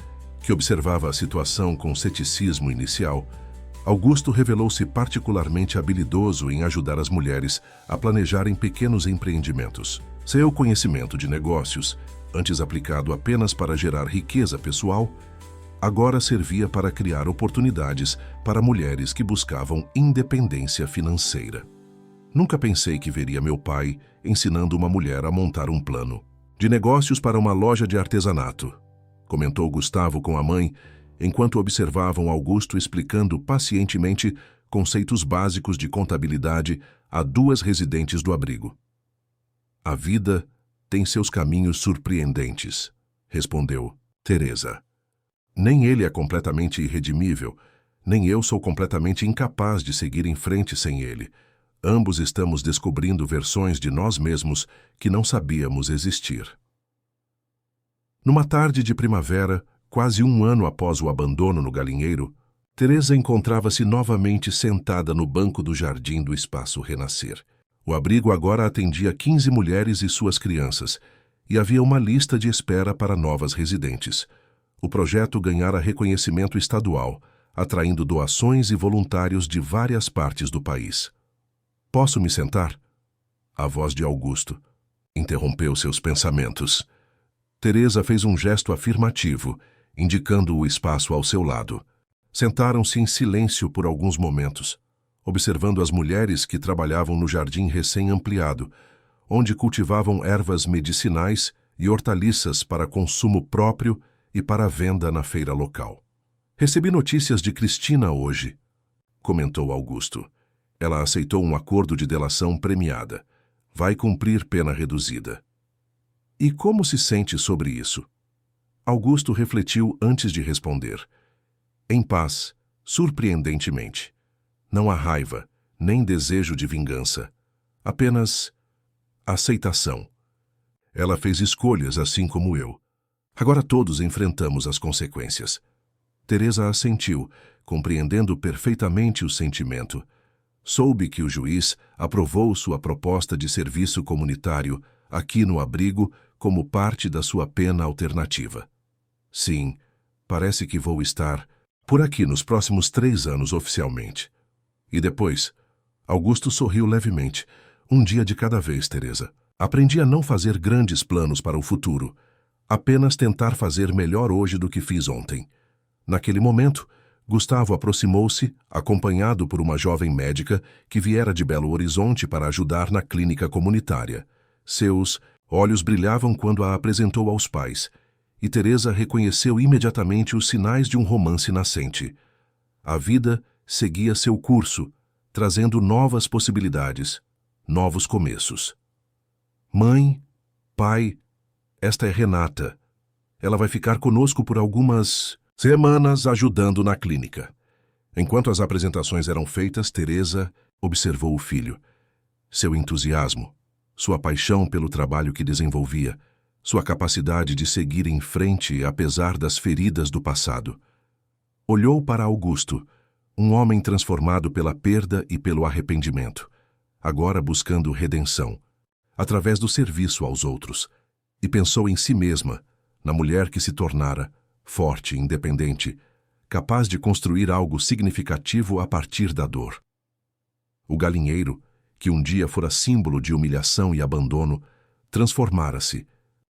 que observava a situação com ceticismo inicial, Augusto revelou-se particularmente habilidoso em ajudar as mulheres a planejarem pequenos empreendimentos. Seu conhecimento de negócios, antes aplicado apenas para gerar riqueza pessoal, agora servia para criar oportunidades para mulheres que buscavam independência financeira. Nunca pensei que veria meu pai ensinando uma mulher a montar um plano de negócios para uma loja de artesanato, comentou Gustavo com a mãe, enquanto observavam Augusto explicando pacientemente conceitos básicos de contabilidade a duas residentes do abrigo. A vida tem seus caminhos surpreendentes, respondeu Teresa. Nem ele é completamente irredimível, nem eu sou completamente incapaz de seguir em frente sem ele. Ambos estamos descobrindo versões de nós mesmos que não sabíamos existir. Numa tarde de primavera, quase um ano após o abandono no galinheiro, Teresa encontrava-se novamente sentada no banco do jardim do Espaço Renascer. O abrigo agora atendia 15 mulheres e suas crianças, e havia uma lista de espera para novas residentes. O projeto ganhara reconhecimento estadual, atraindo doações e voluntários de várias partes do país. Posso me sentar? A voz de Augusto interrompeu seus pensamentos. Teresa fez um gesto afirmativo, indicando o espaço ao seu lado. Sentaram-se em silêncio por alguns momentos, observando as mulheres que trabalhavam no jardim recém-ampliado, onde cultivavam ervas medicinais e hortaliças para consumo próprio e para venda na feira local. Recebi notícias de Cristina hoje, comentou Augusto. Ela aceitou um acordo de delação premiada. Vai cumprir pena reduzida. E como se sente sobre isso? Augusto refletiu antes de responder. Em paz, surpreendentemente. Não há raiva, nem desejo de vingança. Apenas aceitação. Ela fez escolhas assim como eu. Agora todos enfrentamos as consequências. Teresa assentiu, compreendendo perfeitamente o sentimento. Soube que o juiz aprovou sua proposta de serviço comunitário aqui no abrigo como parte da sua pena alternativa. Sim, Parece que vou estar por aqui nos próximos 3 anos oficialmente. E depois, Augusto sorriu levemente. Um dia de cada vez, Teresa. Aprendi a não fazer grandes planos para o futuro, apenas tentar fazer melhor hoje do que fiz ontem. Naquele momento, Gustavo aproximou-se, acompanhado por uma jovem médica que viera de Belo Horizonte para ajudar na clínica comunitária. Seus olhos brilhavam quando a apresentou aos pais, e Teresa reconheceu imediatamente os sinais de um romance nascente. A vida seguia seu curso, trazendo novas possibilidades, novos começos. Mãe, pai, esta é Renata. Ela vai ficar conosco por algumas semanas ajudando na clínica. Enquanto as apresentações eram feitas, Teresa observou o filho. Seu entusiasmo, sua paixão pelo trabalho que desenvolvia, sua capacidade de seguir em frente apesar das feridas do passado. Olhou para Augusto, um homem transformado pela perda e pelo arrependimento, agora buscando redenção, através do serviço aos outros, e pensou em si mesma, na mulher que se tornara, forte e independente, capaz de construir algo significativo a partir da dor. O galinheiro, que um dia fora símbolo de humilhação e abandono, transformara-se,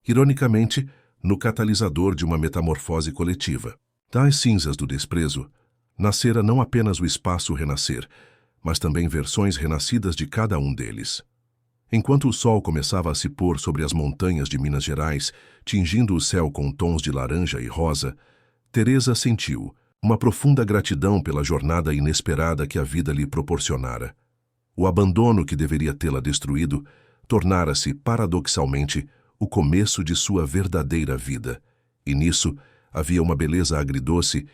ironicamente, no catalisador de uma metamorfose coletiva. Das cinzas do desprezo, nascera não apenas o espaço renascer, mas também versões renascidas de cada um deles. Enquanto o sol começava a se pôr sobre as montanhas de Minas Gerais, tingindo o céu com tons de laranja e rosa, Teresa sentiu uma profunda gratidão pela jornada inesperada que a vida lhe proporcionara. O abandono que deveria tê-la destruído tornara-se, paradoxalmente, o começo de sua verdadeira vida, e nisso havia uma beleza agridoce